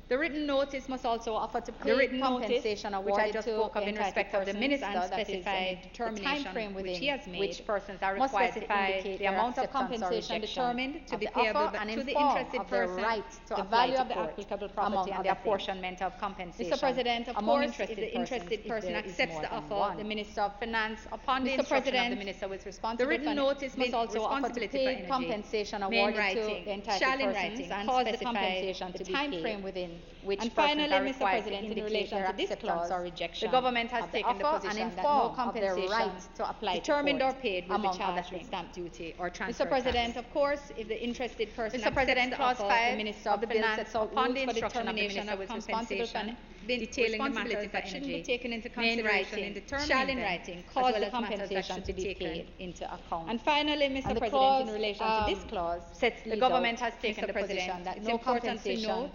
the written notice must also offer to pay the written compensation awarded which I just spoke of in respect of the minister and specify the time frame within which he has made, which persons are required to indicate the amount of compensation determined to be payable to the interested person, the value of the applicable property and the apportionment of compensation. Mr. President, of course, if the interested person accepts the offer, the Minister of Finance, upon the instruction of the Minister with responsibility, the written notice must also offer to pay compensation awarded to the entitled persons and cause the compensation to be paid. The time frame within which and finally, Mr. President, in relation to this clause or rejection, the government has taken the position that no compensation right to apply determined or paid will be charged with stamp duty or transfer. Mr. President, of course, if the interested person Mr. President, clause 5 the Minister of the Bill sets out upon the instruction of the Minister with compensation detailing the matters that shouldn't be taken into consideration in determining shall in writing cause the compensation to be paid into account. And finally, Mr. President, in relation to this clause, the government has taken the position that no compensation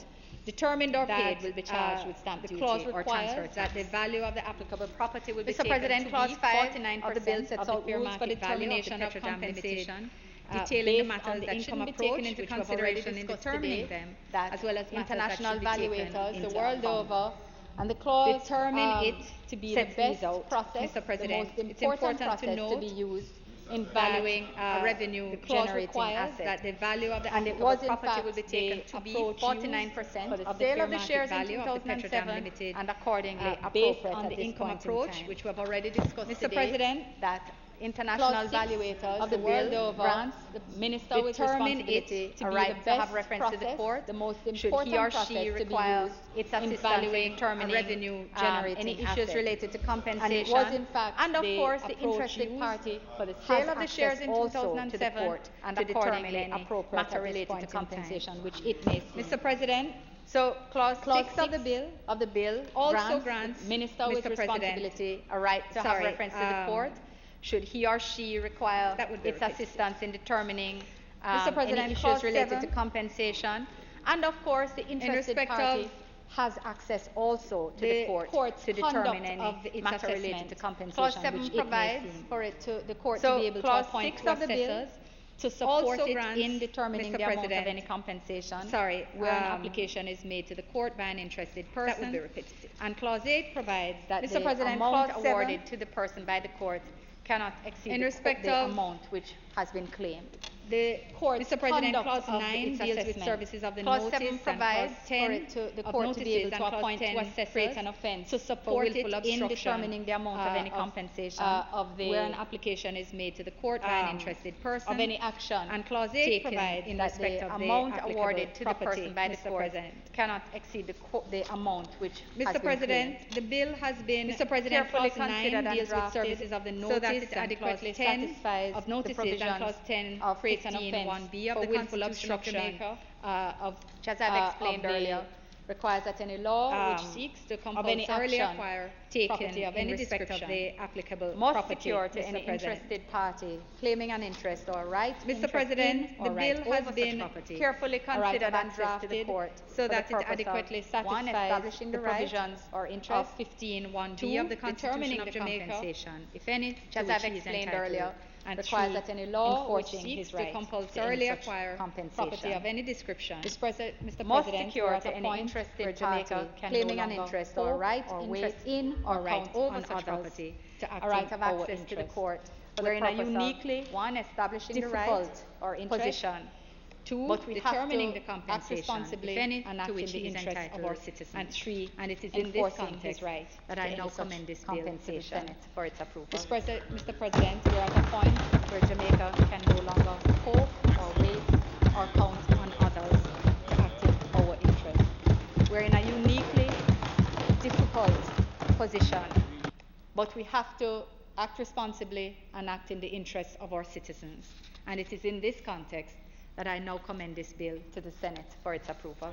determined or paid will be charged with stamp duty or transfer that the value of the applicable property will be taken President, clause 5 of the bill sets out rules for determination of compensation detailing the matters that shouldn't be taken into consideration in determining them, as well as international valuators the world over, and the clause determine it to be the best process, Mr. President. The most important process to be used in valuing revenue generating assets. That the value of the and it was property will be taken to be 49% for the sale of the shares in 2007 Limited, and accordingly based on the income approach, which we have already discussed Mr. President, that international valuators of the world over grants the minister with responsibility to be the best to have reference process, to the court, the most important he or she requires its assistance in determining revenue generating any issues related to compensation. And it was in fact and of course the interested party for the sale of the shares in 2007 to the court and accordingly any matter related to compensation which it may see. Mr. President, so clause 6 of the bill also grants minister with responsibility a right to have reference to the court should he or she require its assistance in determining any issues related to compensation. And of course, the interested party has access also to the court to determine any matter related to compensation. Clause 7 provides for it to the court to be able to appoint two assessors to support it in determining the amount of any compensation. Where an application is made to the court by an interested person. That would be repetitive. And clause 8 provides that the amount awarded to the person by the court cannot exceed the amount which has been claimed. The court Mr. President, clause 9 deals with services of the clause notice 7 provides for it to the court to be able to appoint two assessors an offense to support it in determining the amount of any compensation where an application is made to the court by an interested person of any action. And clause 8 provides in respect of the amount awarded to the person by the court cannot exceed the amount which Mr. President, the bill has been Mr. President, clause 9 deals with services of the notice so that it adequately satisfies of notices and clause 10 creates an offense 1B of the willful obstruction of, as I've explained earlier, requires that any law which seeks to compulsorily acquire property of any description of the applicable must secure to any interested party claiming an interest or right. Mr. President, the bill has been carefully considered and drafted so that it adequately satisfies establishing the provisions or interest of 15(1)(b) of the Constitution of Jamaica, if any, which as I've explained earlier, and requires that any law which seeks to compulsorily acquire property of any description Mr. President, must secure to any interested party claiming an interest or right, interest in or right over such property, a right of access to the court, wherein a uniquely establishing the right or position. 2, determining the compensation, responsibly, if any, and to which he is entitled, of our citizens. And 3, and it is in this context right that I now commend this bill to the Senate for its approval. Mr. President, we are at a point where Jamaica can no longer hope or wait or count on others to act in our interest. We're in a uniquely difficult position, but we have to act responsibly and act in the interests of our citizens. And it is in this context that I now commend this bill to the Senate for its approval.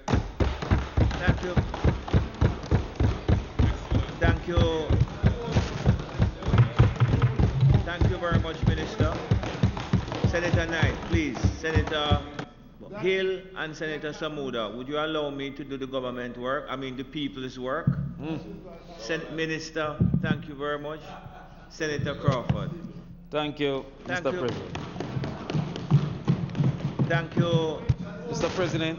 Thank you. Thank you. Thank you very much, Minister. Senator Knight, please. Senator Hill and Senator Samuda, would you allow me to do the government work? I mean the people's work? Minister, thank you very much. Senator Crawford. Thank you, Mr. President. Thank you. Mr. President,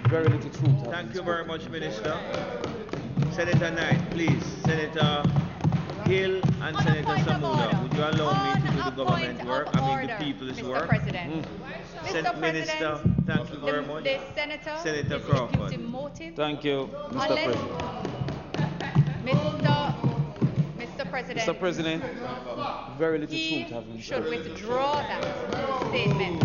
very little truth. Thank you very much, Minister. Senator Knight, please. Senator Hill and Senator Samuda, would you allow me to do the government work? I mean the people's work? Mr. President. Minister, thank you very much. The Senator Crawford. Thank you, Mr. President. Mr. President, very little truth has been should withdraw that statement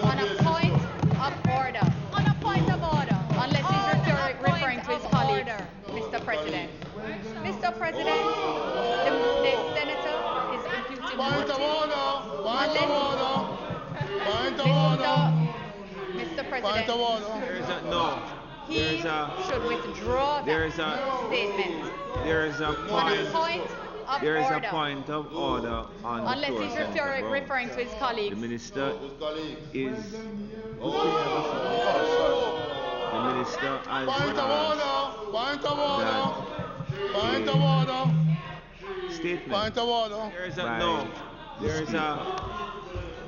on a point of order. On a point of order. Unless he's referring to his colleague, Mr. President. Mr. President, the Senator is imputing Point of order. Point of order. Point of order. Mr. President. Point of order. There is a no. He should withdraw that statement. There is a point. There is a point of order on the floor. Unless he's referring to his colleagues. The minister is. The minister has Point of order. Point of order. Point of order. Statement. Point of order. There is a no.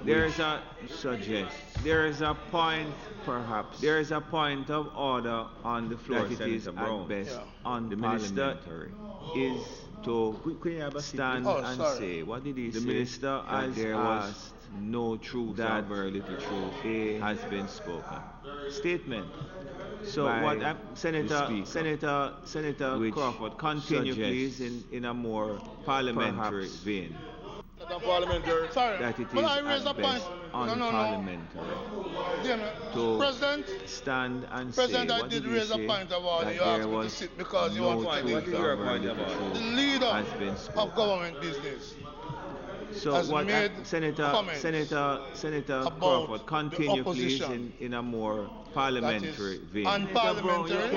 There is a suggest. There is a point, perhaps. There is a point of order on the floor that it is at best unparliamentary. Is to stand and say what did he say? The minister has there was no truth, that very little truth has been spoken. Statement. So what Senator Crawford, continue please in a more parliamentary vein. Sorry, that it is but I raised a at best point. unparliamentary to President, stand and President, say I what did did raise say a point of order. that You asked there me to was sit because you no want to truth speak. or very little truth The leader has been spoken. of government business So has what made Senator Crawford, continue please in a more parliamentary vein. Unparliamentary.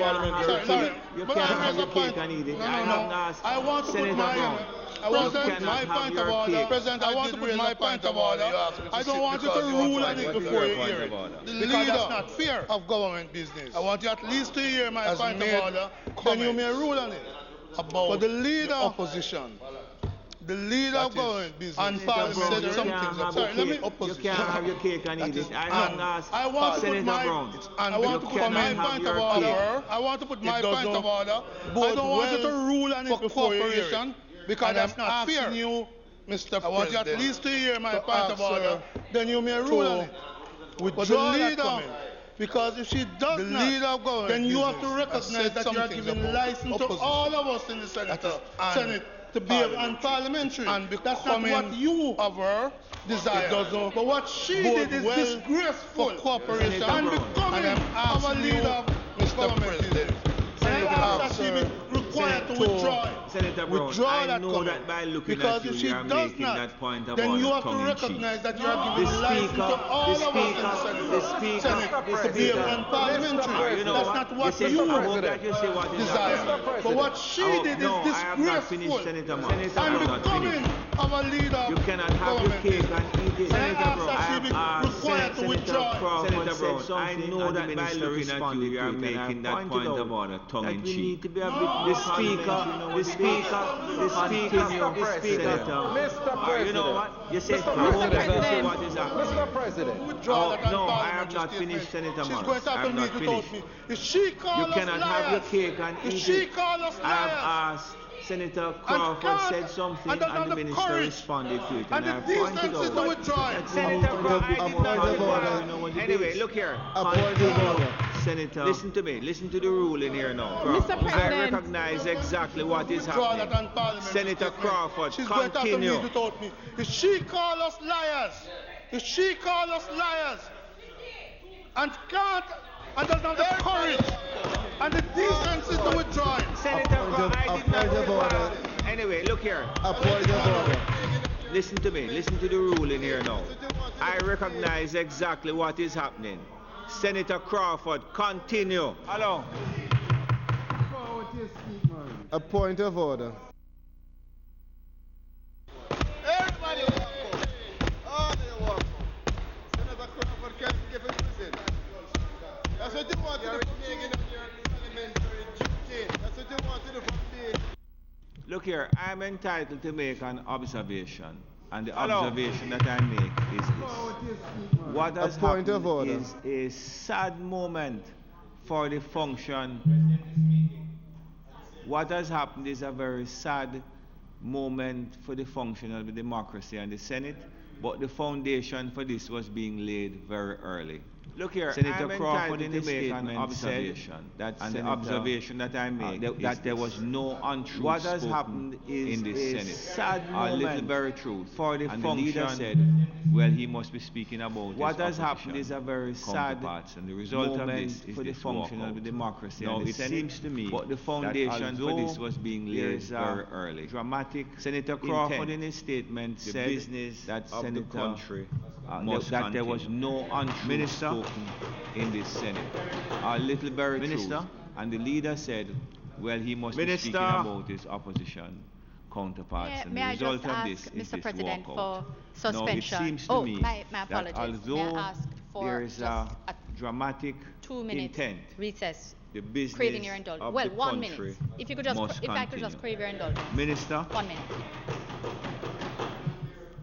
You can't have your cake and eat it. I want to put my President, my point of order. President, I want to put my point of order. I don't want you to rule on it before you hear it. The leader of government business. I want you at least to hear my point of order. Then you may rule on it. But the leader of opposition. The leader of government business and parliament said something. Sorry, let me You can't have your cake and eat it. I want to put my point of order. I want to put my point of order. I don't want you to rule on it before you hear it. Because that's not fair. You, Mr. I want you at least to hear my point of order. Then you may rule on it. But the leader, because if she does not, then you have to recognize that you are giving license to all of us in the Senate to be unparliamentary. And that's not what you of her desire. But what she did is disgraceful for cooperation and becoming our leader, Mr. President. And I ask that she be required to withdraw it. Senator Brown, withdraw I that know comment. that by looking Because at you, if she you are does making not, that point about then you have to tongue-in-cheek. recognize that you are giving license to all of us in the Senate to be unparliamentary. That's not what you desire. But what she did is disgraceful. Unbecoming of a leader You cannot have your cake and eat it. Senator Brown, I ask required to withdraw. Senator Brown, I know that by looking at you, you are making that point about a tongue-in-cheek. The Speaker, you know what? You said, what is happening? Mr. President. No, I have not finished, Senator She's Morris. going to I have have to not meet finished. me. If she calls You us cannot have your cake and if eat she it. calls us I have liars, asked Senator Crawford said something and the minister responded to it. and I the pointed decency to out withdraw it. that Senator Crawford, I did not Anyway, look here. Senator, listen to me. Listen to the ruling here now. Mr. Crawford. I President. recognize exactly what is Withdraw that happening. on Parliament. Senator Crawford, She's going to have to continue. meet without me. If she calls us liars, and can't, and doesn't have the courage and the decency to withdraw it. Senator Crawford, I did not Anyway, look here. Listen to me. Listen to the ruling here now. I recognize exactly what is happening. Senator Crawford, continue. Hello. A point of order. Everybody walk out. All of you walk out. Senator Crawford can't give a visit. That's what you want to do from being in your parliamentary duty. That's what you want to do from being. Look here, I'm entitled to make an observation. And the observation that I make is this. What has happened is a sad moment for the function. What has happened is a very sad moment for the function of the democracy and the Senate, but the foundation for this was being laid very early. Look here, Senator Crawford in his statement observation that and the observation that I make that there was no untruth. What has happened is in the Senate. Sad moment, a little very truth for the function. The leader said, well, he must be speaking about what has happened is a very sad and the result of this is for the function of the democracy. Now, and the Senate, seems to me, but the foundation for this was being laid very early. Dramatic. Senator Crawford in his statement said business that of Senator the country that there was no untruth spoken in this Senate. A little very Minister, truth. And the leader said, well, he must be speaking about his opposition counterparts. Yeah, and may the I result just of ask, this is Mr. this President, walkout. for suspension? Now, it seems to me my that apologies. May I although ask for there is a dramatic 2 minutes intent, recess, the business craving your indulgence. of Well, the 1 country minute. If you could just, must if I could just continue. crave your indulgence. Minister. 1 minute.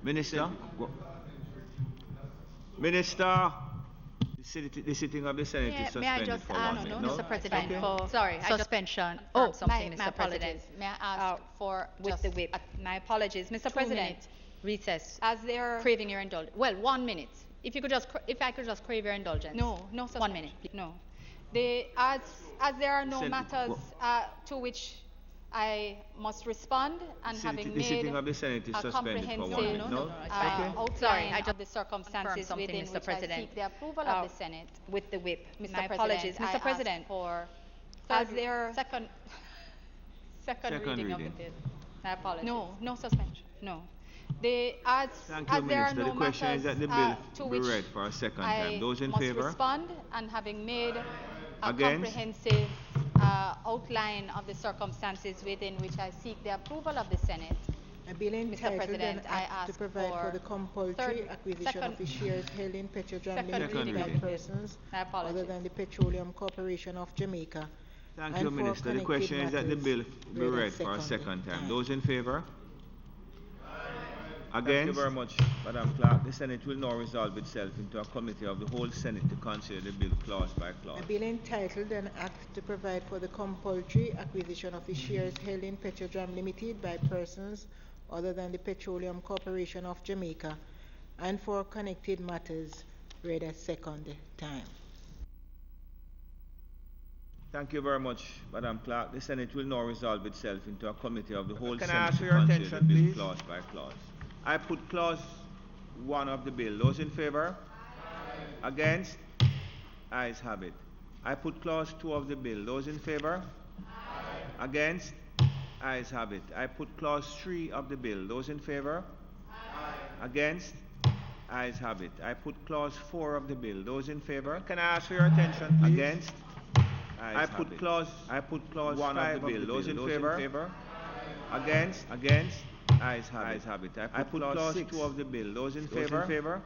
Minister. Minister. The sitting of the Senate is May I suspended just for ask, 1 minute. Mr. President, Okay. for suspension. Something, my Mr. apologies. President. May I ask for with just the whip. my apologies, Mr. 2 President. minute Recess. As they're Craving your indulgence. Well, 1 minute. If you could just, if I could just crave your indulgence. no 1 minute. No. They as there are no Sen- matters to which I must respond and having The made sitting of the Senate is a suspended for 1 comprehensive minute. No? outline Sorry, I of the circumstances something, within Mr. which President. I seek the approval of the Senate. With the whip. Mr. My President, apologies, I Mr. ask President. for As third- there second Second reading of the reading. bill. My apologies. No suspension. No. They as Thank you, as there are Minister. no The question is that the matters, bill to be which read for a second I time. Those in must favor? respond and having made a Against? comprehensive outline of the circumstances within which I seek the approval of the Senate. A bill Mr. entitled President, an I act ask to provide for the compulsory acquisition of the shares held in Petrojam second Limited by reading. persons My apologies. other than the Petroleum Corporation of Jamaica. Thank and you, for Minister. The connected question is that the bill matters be read read for a second time. Those in favor? Against? Thank you very much, Madam Clerk. The Senate will now resolve itself into a committee of the whole Senate to consider the bill clause by clause. A bill entitled an act to provide for the compulsory acquisition of the shares held in Petrojam Limited by persons other than the Petroleum Corporation of Jamaica and for connected matters read a second time. Thank you very much, Madam Clerk. The Senate will now resolve itself into a committee of the whole Can I Senate ask to for your consider attention, the bill please? clause by clause. I put clause 1 of the bill. Those in favor? Against? Ayes have it. I put clause 2 of the bill. Those in favor? Against? Ayes have it. I put clause 3 of the bill. Those in favor? Against? Ayes have it. I put clause 4 of the bill. Those in favor? Can I ask for your attention, please? Against? I put clause 1 of the bill. Those in favor? Against? Ayes have it. I put clause 2 of the bill. Those in favor?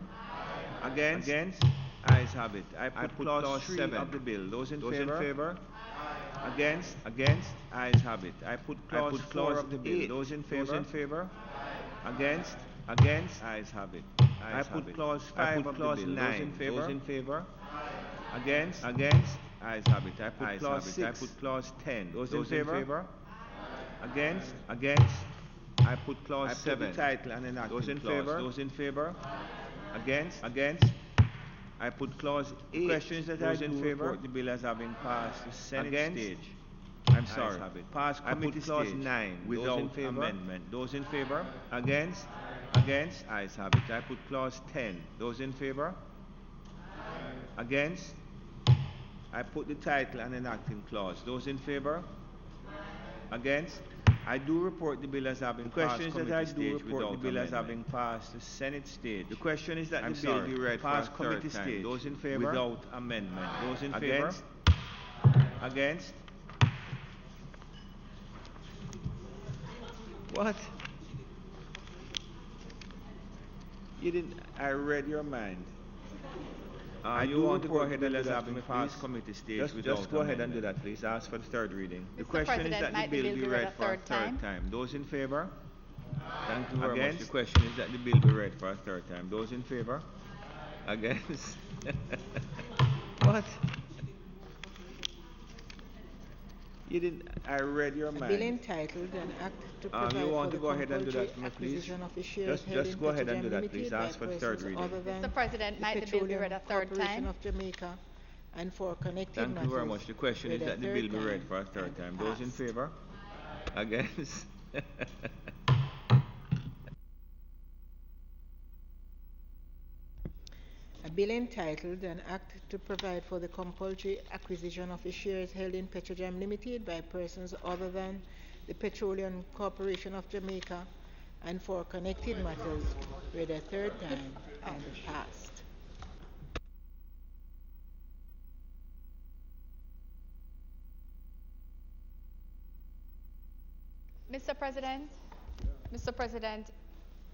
Against? Ayes have it. I put clause 7 of the bill. Those in favor? Against? Ayes have it. I put clause 4 of the bill. Those in favor? Against? Ayes have it. I put clause 5 of the bill. 9. Those in favor? Against? Ayes have it. I put clause 6. I put clause 10. Those in favor? Against? I put clause 7. The title and enacting Those in favor? Those in favor? Against? I put clause 8. Questions that Those I in favor? Report the bill as having passed the Senate stage. I'm sorry. Passed committee clause 9 without amendment. Those in favor? Against? Ayes have it. I put clause 10. Those in favor? Against? I put the title and enacting clause. Those in favor? Against? I do report the bill as having passed committee stage without the bill as having passed the Senate stage. The question is that the bill be read past committee stage. Those in favor? Without amendment. Those in favor? Against? What? You didn't. I read your mind. You want to go ahead and let having passed committee stage just go ahead and do that, please. Ask for the third reading. The question is that the bill be read for a third time. Those in favor? Thank you very much. The question is that the bill be read for a third time. Those in favor? Against? What? You didn't. I read your mind. A bill entitled an act to provide you want for to go ahead and do that, please? acquisition of the shares Just go ahead and do that, please. Ask for the third reading. Mr. President, might the bill be read a third time? Of Jamaica and for connected Thank you very much. The question is that the bill be read for a third time. Those in favor? Against? A bill entitled an act to provide for the compulsory acquisition of the shares held in Petrojam Limited by persons other than the Petroleum Corporation of Jamaica and for connected matters read a third time and passed. Mr. President,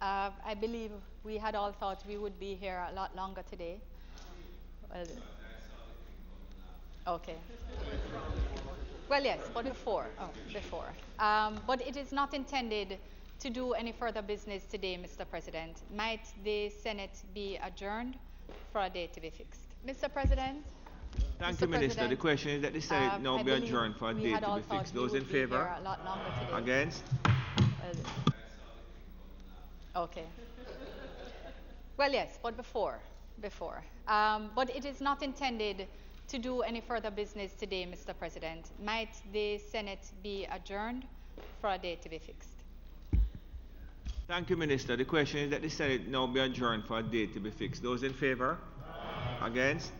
I believe we had all thought we would be here a lot longer today. Well, okay. Well, yes, but before. But it is not intended to do any further business today, Mr. President. Might the Senate be adjourned for a date to be fixed? Mr. President? Thank you, Minister. The question is that the Senate now be adjourned for a date to be fixed. Those in favor? Against? Okay. Well, yes, but before. But it is not intended to do any further business today, Mr. President. Might the Senate be adjourned for a date to be fixed? Thank you, Minister. The question is that the Senate now be adjourned for a date to be fixed. Those in favor? Against?